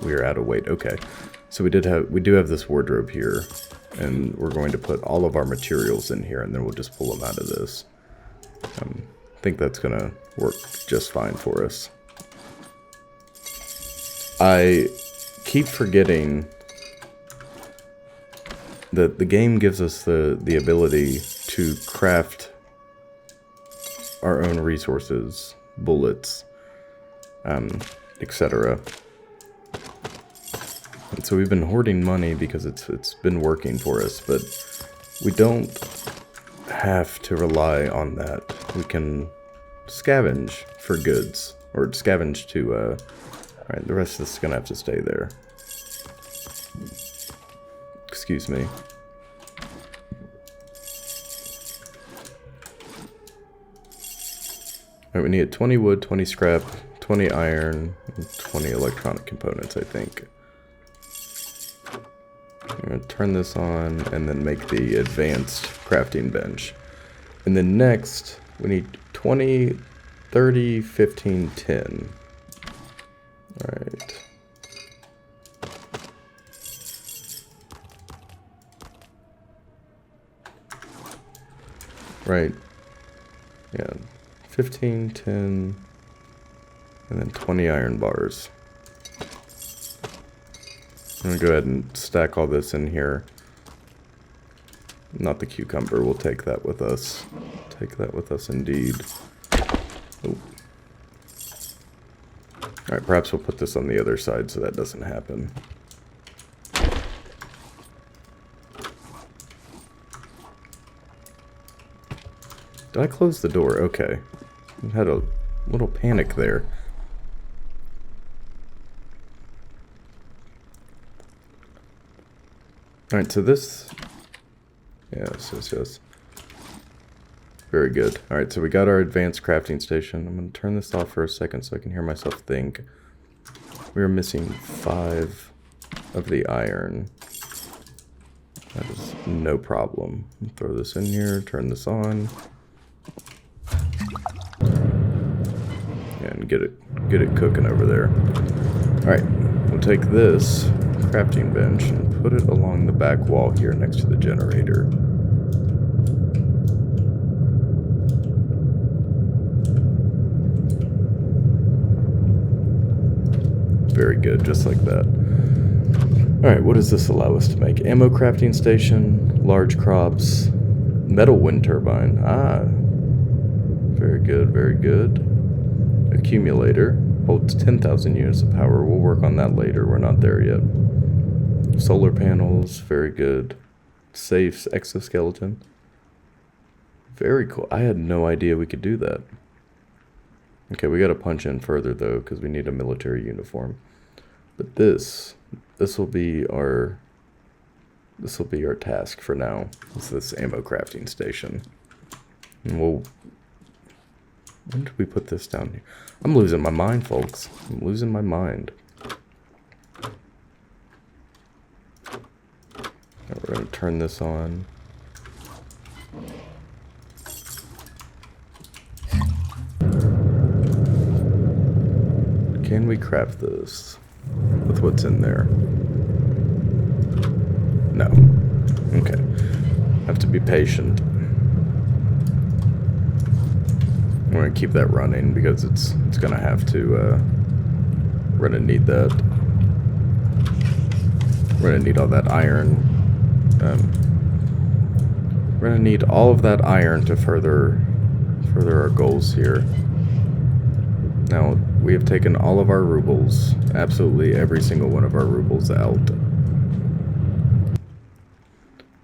We're out of weight. Okay. So we do have this wardrobe here, and we're going to put all of our materials in here, and then we'll just pull them out of this. I think that's going to work just fine for us. I keep forgetting that the game gives us the ability to craft our own resources, bullets, etc. And so we've been hoarding money because it's been working for us, but we don't have to rely on that. We can scavenge for goods, or scavenge to, alright, the rest of this is gonna have to stay there. Excuse me. Alright, we need 20 wood, 20 scrap, 20 iron, and 20 electronic components, I think. I'm going to turn this on and then make the advanced crafting bench. And then next, we need 20, 30, 15, 10. Alright. Right. Yeah. 15, 10, and then 20 iron bars. I'm going to go ahead and stack all this in here. Not the cucumber, we'll take that with us. Take that with us indeed. Oh. Alright, perhaps we'll put this on the other side so that doesn't happen. Did I close the door? Okay. I had a little panic there. Alright, so this... Yes. Very good. Alright, so we got our advanced crafting station. I'm going to turn this off for a second so I can hear myself think. We are missing 5 of the iron. That is no problem. Throw this in here, turn this on. And get it cooking over there. Alright, we'll take this crafting bench and put it along the back wall here next to the generator. Very good, just like that. Alright, what does this allow us to make? Ammo crafting station, large crops, metal wind turbine. Ah, very good, very good. Accumulator holds 10,000 units of power. We'll work on that later. We're not there yet. Solar panels, very good. Safes, exoskeleton. Very cool. I had no idea we could do that. Okay, we gotta punch in further though, because we need a military uniform. But this will be our task for now. It's this ammo crafting station. And we'll... When did we put this down here? I'm losing my mind, folks. I'm losing my mind. Now we're going to turn this on. Can we craft this with what's in there? No. Okay. Have to be patient. We're going to keep that running because it's going to have to, we're going to need that. We're going to need all that iron. We're going to need all of that iron to further our goals here. Now, we have taken all of our rubles, absolutely every single one of our rubles out. And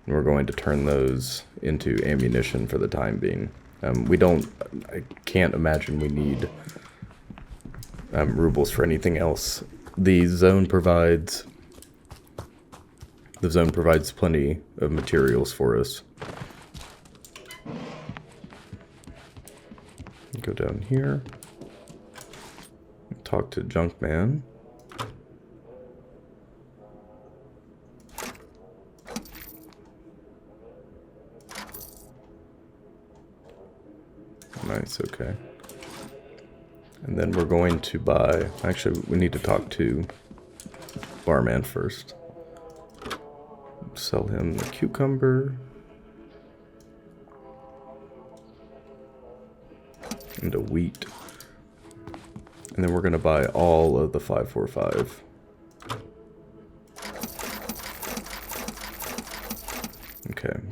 we're going to turn those into ammunition for the time being. I can't imagine we need rubles for anything else. The zone provides plenty of materials for us. Go down here. Talk to Junkman. Nice, okay. And then we're going to buy... Actually, we need to talk to Barman first. Sell him the cucumber. And a wheat. And then we're going to buy all of the 545.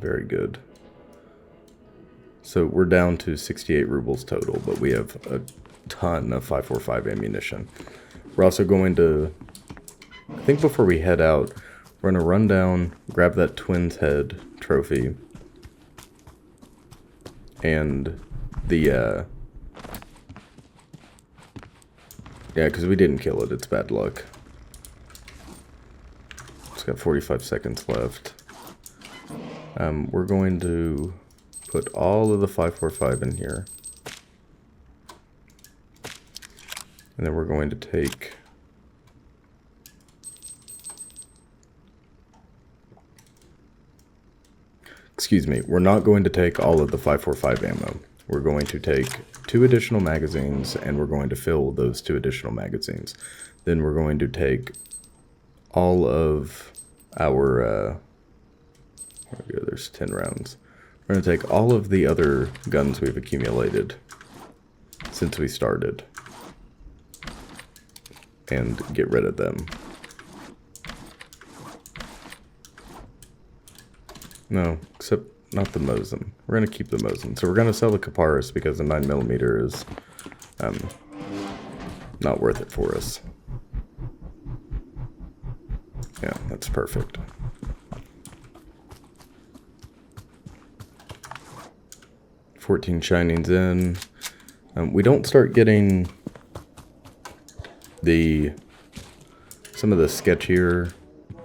Very good. So we're down to 68 rubles total, but we have a ton of 5.45 ammunition. We're also going to, I think before we head out, we're going to run down, grab that twin's head trophy, and the, yeah, because we didn't kill it, it's bad luck. It's got 45 seconds left. We're going to put all of the 5.45 in here. And then we're going to take... Excuse me, we're not going to take all of the 5.45 ammo. We're going to take 2 additional magazines, and we're going to fill those 2 additional magazines. Then we're going to take all of our... there we go, there's 10 rounds. We're going to take all of the other guns we've accumulated since we started and get rid of them. No, except not the Mosin. We're going to keep the Mosin. So we're going to sell the Caparis because the 9mm is not worth it for us. Yeah, that's perfect. $14 shinings in. We don't start getting some of the sketchier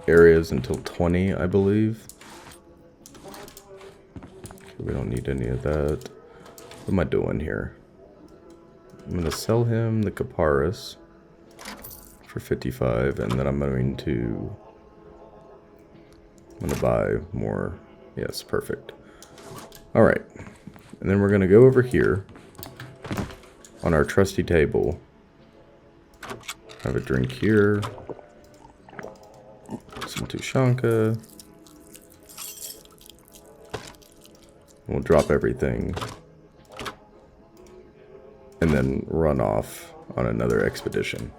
areas until 20, I believe. Okay, we don't need any of that. What am I doing here? I'm going to sell him the Caparis for 55, and then I'm going to buy more. Yes, perfect. All right. And then we're going to go over here on our trusty table. Have a drink here. Some Tushanka. We'll drop everything. And then run off on another expedition.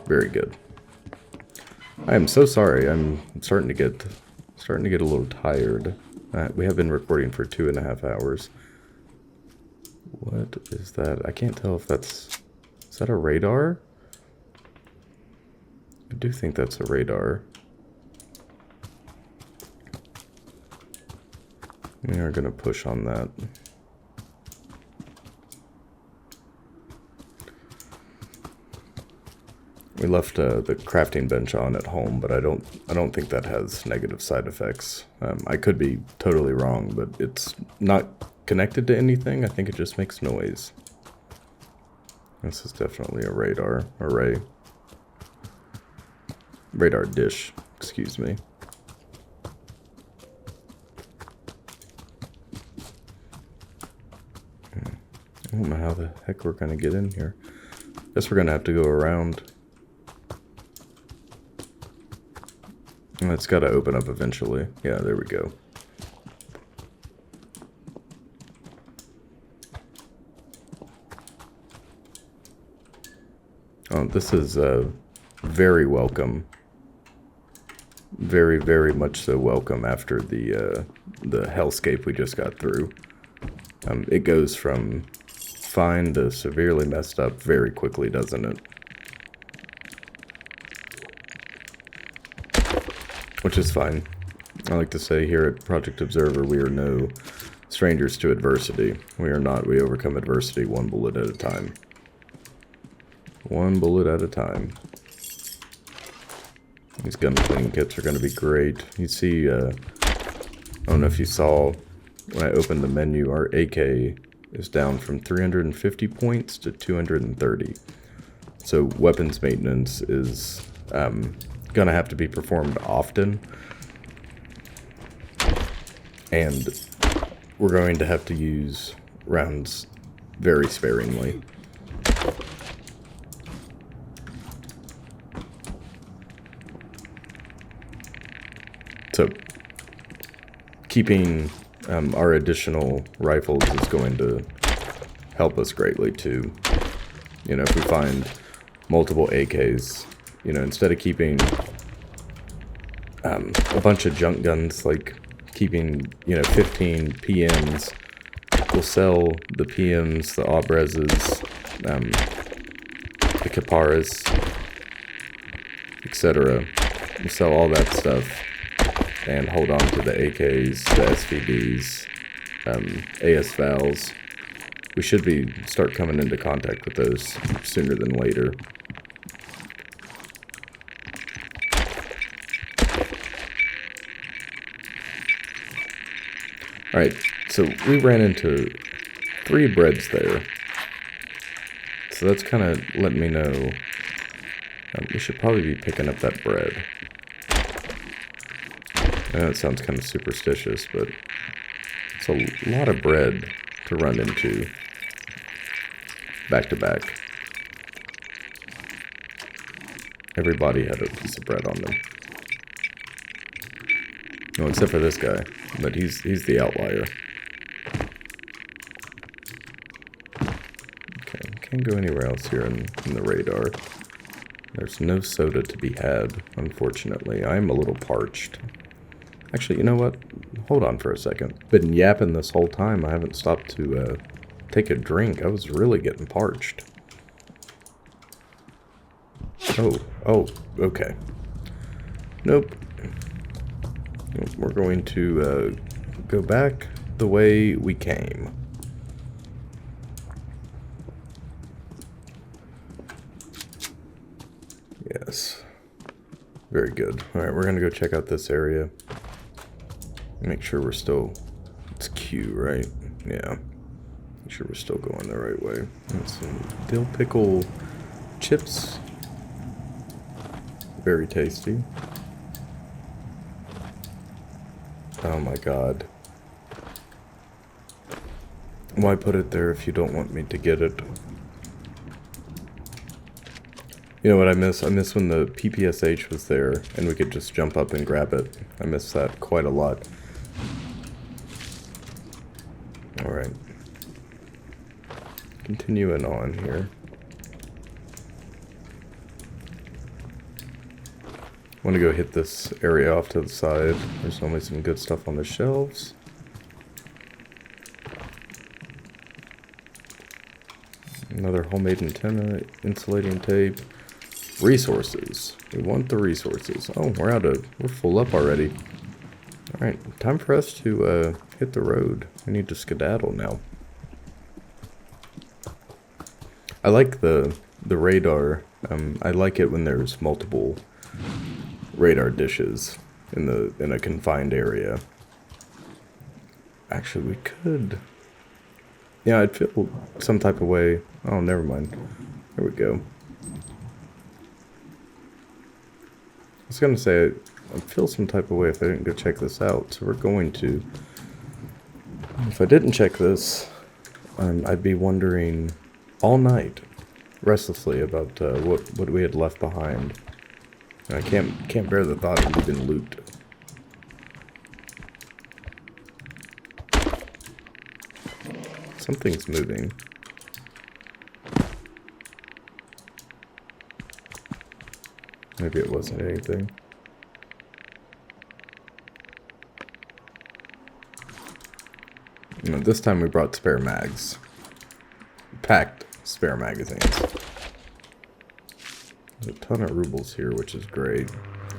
Very good. I am so sorry. I'm starting to get a little tired. We have been recording for 2.5 hours. What is that? I can't tell if that's... Is that a radar? I do think that's a radar. We are going to push on that. We left the crafting bench on at home, but I don't think that has negative side effects. I could be totally wrong, but it's not connected to anything. I think it just makes noise. This is definitely a radar array. Radar dish, excuse me. I don't know how the heck we're gonna get in here. Guess we're gonna have to go around. And it's gotta open up eventually. Yeah, there we go. Oh, this is very welcome. Very, very much so welcome after the hellscape we just got through. It goes from fine to severely messed up very quickly, doesn't it? Which is fine. I like to say here at Project Observer, we are no strangers to adversity. We are not. We overcome adversity one bullet at a time. One bullet at a time. These gun cleaning kits are going to be great. You see, I don't know if you saw when I opened the menu, our AK is down from 350 points to 230. So weapons maintenance is going to have to be performed often. And we're going to have to use rounds very sparingly. So, keeping our additional rifles is going to help us greatly too. You know, if we find multiple AKs, you know, instead of keeping a bunch of junk guns, like keeping, 15 PMs. We'll sell the PMs, the Obreses, the Caparas, etc. We'll sell all that stuff and hold on to the AKs, the SVDs, AS Vals. We should start coming into contact with those sooner than later. Alright, so we ran into 3 breads there. So that's kind of letting me know we should probably be picking up that bread. I know it sounds kind of superstitious, but it's a lot of bread to run into back to back. Everybody had a piece of bread on them. No, except for this guy, but he's the outlier. Okay, can't go anywhere else here in the radar. There's no soda to be had, unfortunately. I'm a little parched. Actually, you know what? Hold on for a second. Been yapping this whole time. I haven't stopped to take a drink. I was really getting parched. Oh, okay. Nope. We're going to go back the way we came. Yes. Very good. Alright, we're going to go check out this area. Make sure we're still... It's Q, right? Yeah. Make sure we're still going the right way. And some dill pickle chips. Very tasty. Oh my god. Why put it there if you don't want me to get it? You know what I miss? I miss when the PPSH was there and we could just jump up and grab it. I miss that quite a lot. Alright. Continuing on here. I want to go hit this area off to the side. There's normally some good stuff on the shelves. Another homemade antenna, insulating tape. Resources. We want the resources. Oh, we're full up already. Alright, time for us to hit the road. We need to skedaddle now. I like the radar. I like it when there's multiple radar dishes in a confined area. Actually, we could... Yeah, I'd feel some type of way. Oh, never mind. There we go. I was gonna say, I'd feel some type of way if I didn't go check this out, so we're going to. If I didn't check this, I'd be wondering all night, restlessly, about what we had left behind. And I can't bear the thought of leaving loot. Something's moving. Maybe it wasn't anything. No, this time we brought spare mags. Packed spare magazines. There's a ton of rubles here, which is great.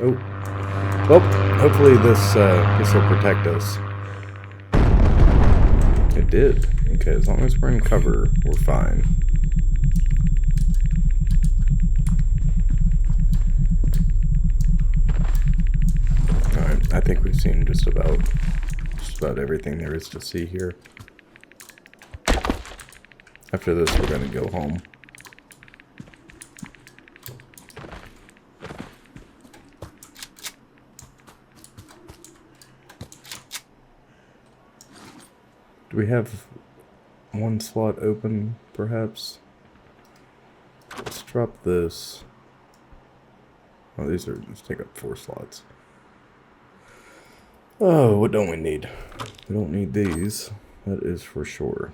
Oh. Well, hopefully this will protect us. It did. Okay, as long as we're in cover, we're fine. Alright, I think we've seen just about everything there is to see here. After this, we're gonna go home. Do we have one slot open, perhaps? Let's drop this. Oh, these take up 4 slots. Oh, what don't we need? We don't need these. That is for sure.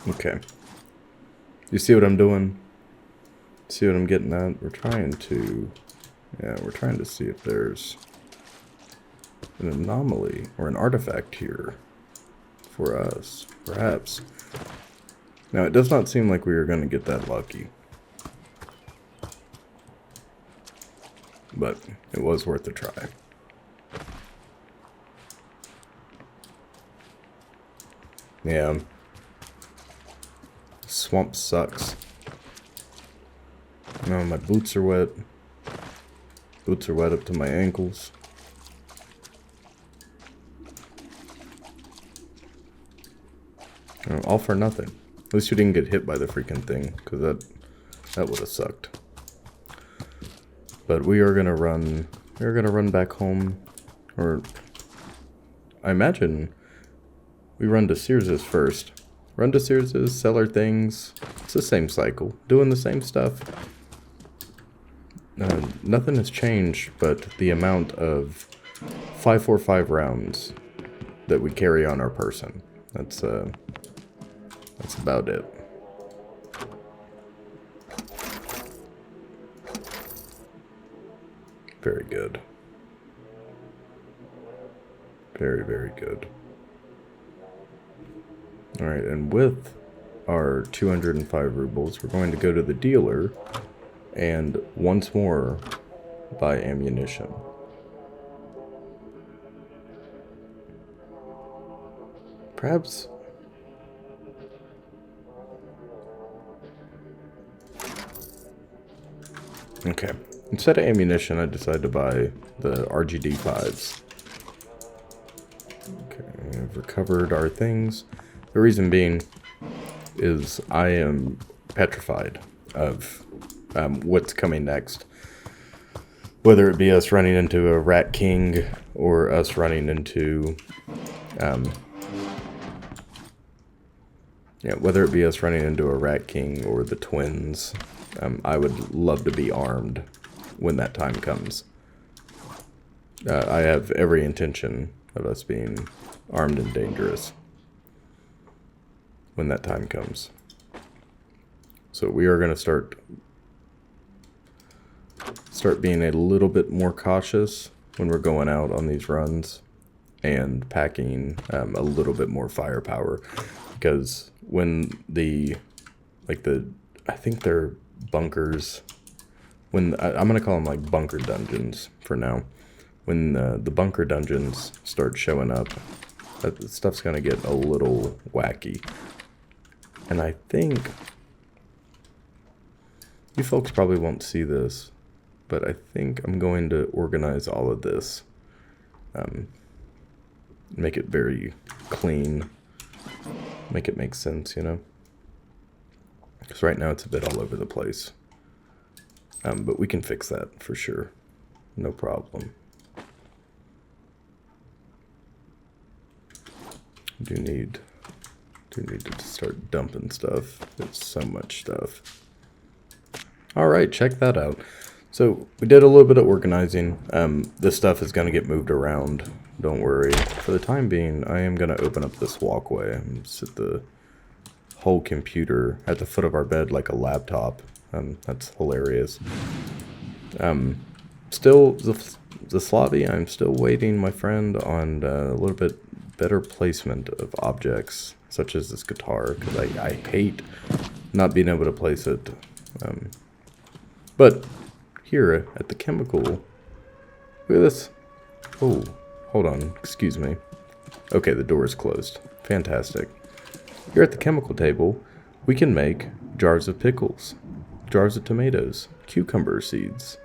Okay. You see what I'm doing? See what I'm getting at? We're trying to... Yeah, we're trying to see if there's an anomaly or an artifact here for us, perhaps. Now, it does not seem like we are going to get that lucky. But it was worth a try. Yeah. Swamp sucks. No, my boots are wet. Boots are wet up to my ankles. All for nothing. At least you didn't get hit by the freaking thing, because that would have sucked. But we are gonna run. We're gonna run back home, or I imagine we run to Sears's first. Run to Sears's, sell our things. It's the same cycle, doing the same stuff. Nothing has changed, but the amount of 545 rounds that we carry on our person. That's about it. Very good. Very, very good. Alright, and with our 205 rubles, we're going to go to the dealer and once more buy ammunition. Perhaps... Okay. Instead of ammunition, I decided to buy the RGD5s. Okay, we've recovered our things. The reason being is I am petrified of what's coming next. Whether it be us running into a Rat King or us running into... whether it be us running into a Rat King or the twins, I would love to be armed when that time comes. I have every intention of us being armed and dangerous when that time comes. So we are going to start being a little bit more cautious when we're going out on these runs and packing a little bit more firepower, because when I think they're bunkers, I'm going to call them like bunker dungeons for now. When the bunker dungeons start showing up, that stuff's going to get a little wacky. And I think you folks probably won't see this, but I think I'm going to organize all of this. Make it very clean. Make it make sense, you know? Because right now it's a bit all over the place. But we can fix that for sure. No problem. Do need to start dumping stuff. There's so much stuff. Alright, check that out. So, we did a little bit of organizing. This stuff is going to get moved around. Don't worry. For the time being, I am going to open up this walkway and sit the whole computer at the foot of our bed like a laptop. That's hilarious. Still, zaslavie, I'm still waiting, my friend, on a little bit better placement of objects, such as this guitar, because I hate not being able to place it. But here at the chemical, look at this. Oh, hold on, excuse me. Okay, the door is closed. Fantastic. Here at the chemical table, we can make jars of pickles, jars of tomatoes, cucumber seeds.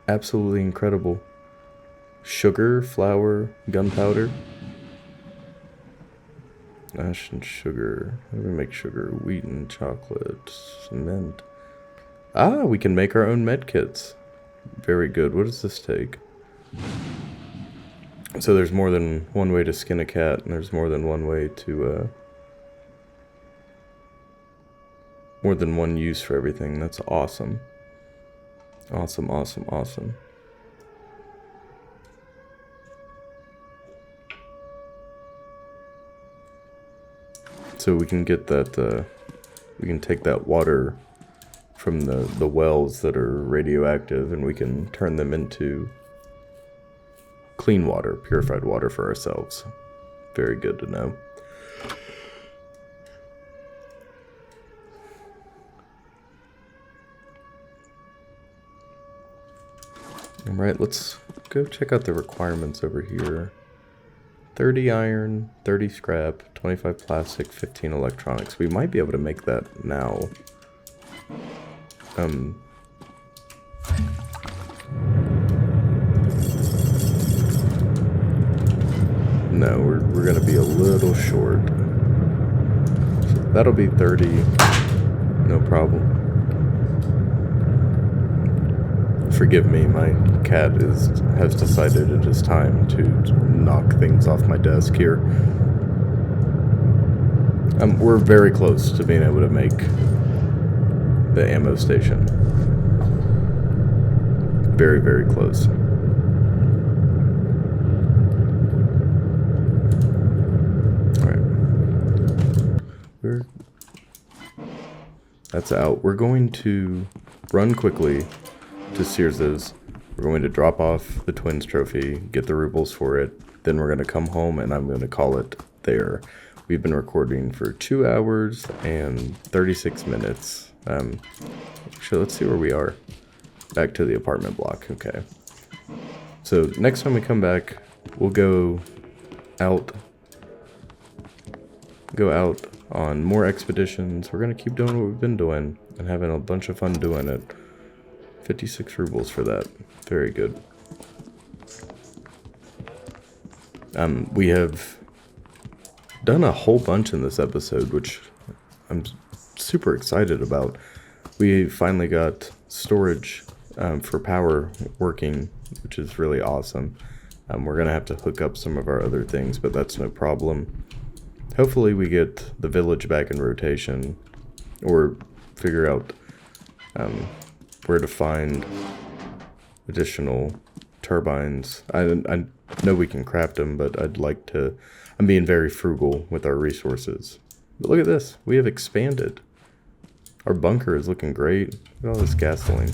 Absolutely incredible. Sugar, flour, gunpowder. Ash and sugar. How do we make sugar? Wheat and chocolate. Cement. Ah, we can make our own med kits. Very good. What does this take? So there's more than one way to skin a cat, and there's more than one way to, more than one use for everything. That's awesome. Awesome, awesome, awesome. so we can get that, we can take that water from the wells that are radioactive, and we can turn them into clean water, purified water for ourselves. Very good to know. Alright, let's go check out the requirements over here. 30 iron, 30 scrap, 25 plastic, 15 electronics. We might be able to make that now. No, we're gonna be a little short. So that'll be 30, no problem. Forgive me, my cat has decided it is time to knock things off my desk here. We're very close to being able to make the ammo station. Very, very close. Alright. That's out. We're going to run quickly to Sears's. We're going to drop off the twins trophy, get the rubles for it, then we're going to come home and I'm going to call it there. We've been recording for 2 hours and 36 minutes. Actually, let's see where we are. Back to the apartment block. Okay. So next time we come back, we'll go out on more expeditions. We're going to keep doing what we've been doing and having a bunch of fun doing it. 56 rubles for that. Very good. We have done a whole bunch in this episode, which I'm super excited about. We finally got storage for power working, which is really awesome. We're going to have to hook up some of our other things, but that's no problem. Hopefully we get the village back in rotation, or figure out where to find additional turbines. I know we can craft them, but I'm being very frugal with our resources. But look at this, we have expanded. Our bunker is looking great. Look at all this gasoline.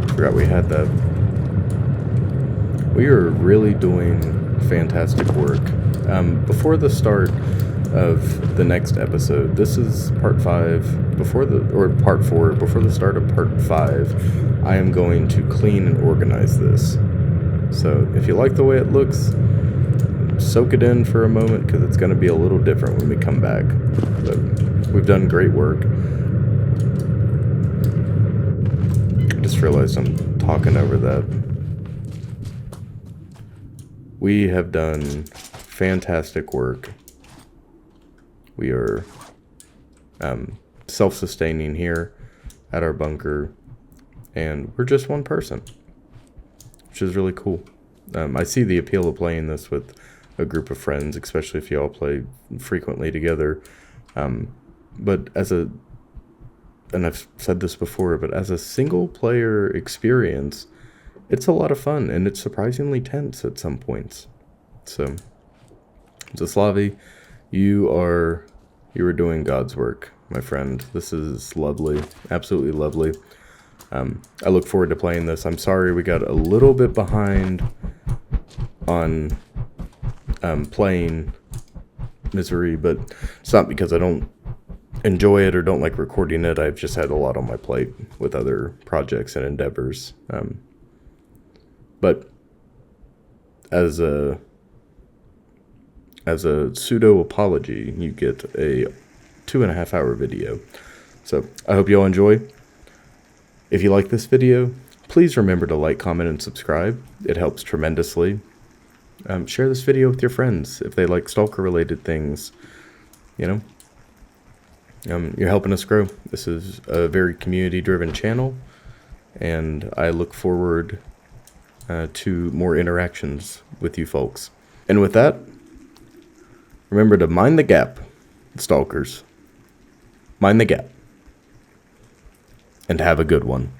Forgot we had that. We are really doing fantastic work. Before the start of the next episode, this is part 5, part 4, before the start of part 5, I am going to clean and organize this. So if you like the way it looks, soak it in for a moment, because it's going to be a little different when we come back. But we've done great work. I just realized I'm talking over that. We have done fantastic work. We are self-sustaining here at our bunker, and we're just one person, which is really cool. I see the appeal of playing this with a group of friends, especially if you all play frequently together. But and I've said this before, but as a single player experience, it's a lot of fun, and it's surprisingly tense at some points. So, Zaslavie, you are doing God's work, my friend. This is lovely, absolutely lovely. I look forward to playing this. I'm sorry we got a little bit behind on playing Misery, but it's not because I don't enjoy it or don't like recording it. I've just had a lot on my plate with other projects and endeavors. But as a pseudo apology, you get a 2.5 hour video. So I hope you all enjoy. If you like this video, please remember to like, comment, and subscribe. It helps tremendously. Share this video with your friends if they like Stalker related things. You know, you're helping us grow. This is a very community driven channel, and I look forward to more interactions with you folks. And with that, remember to mind the gap, Stalkers. Mind the gap. And have a good one.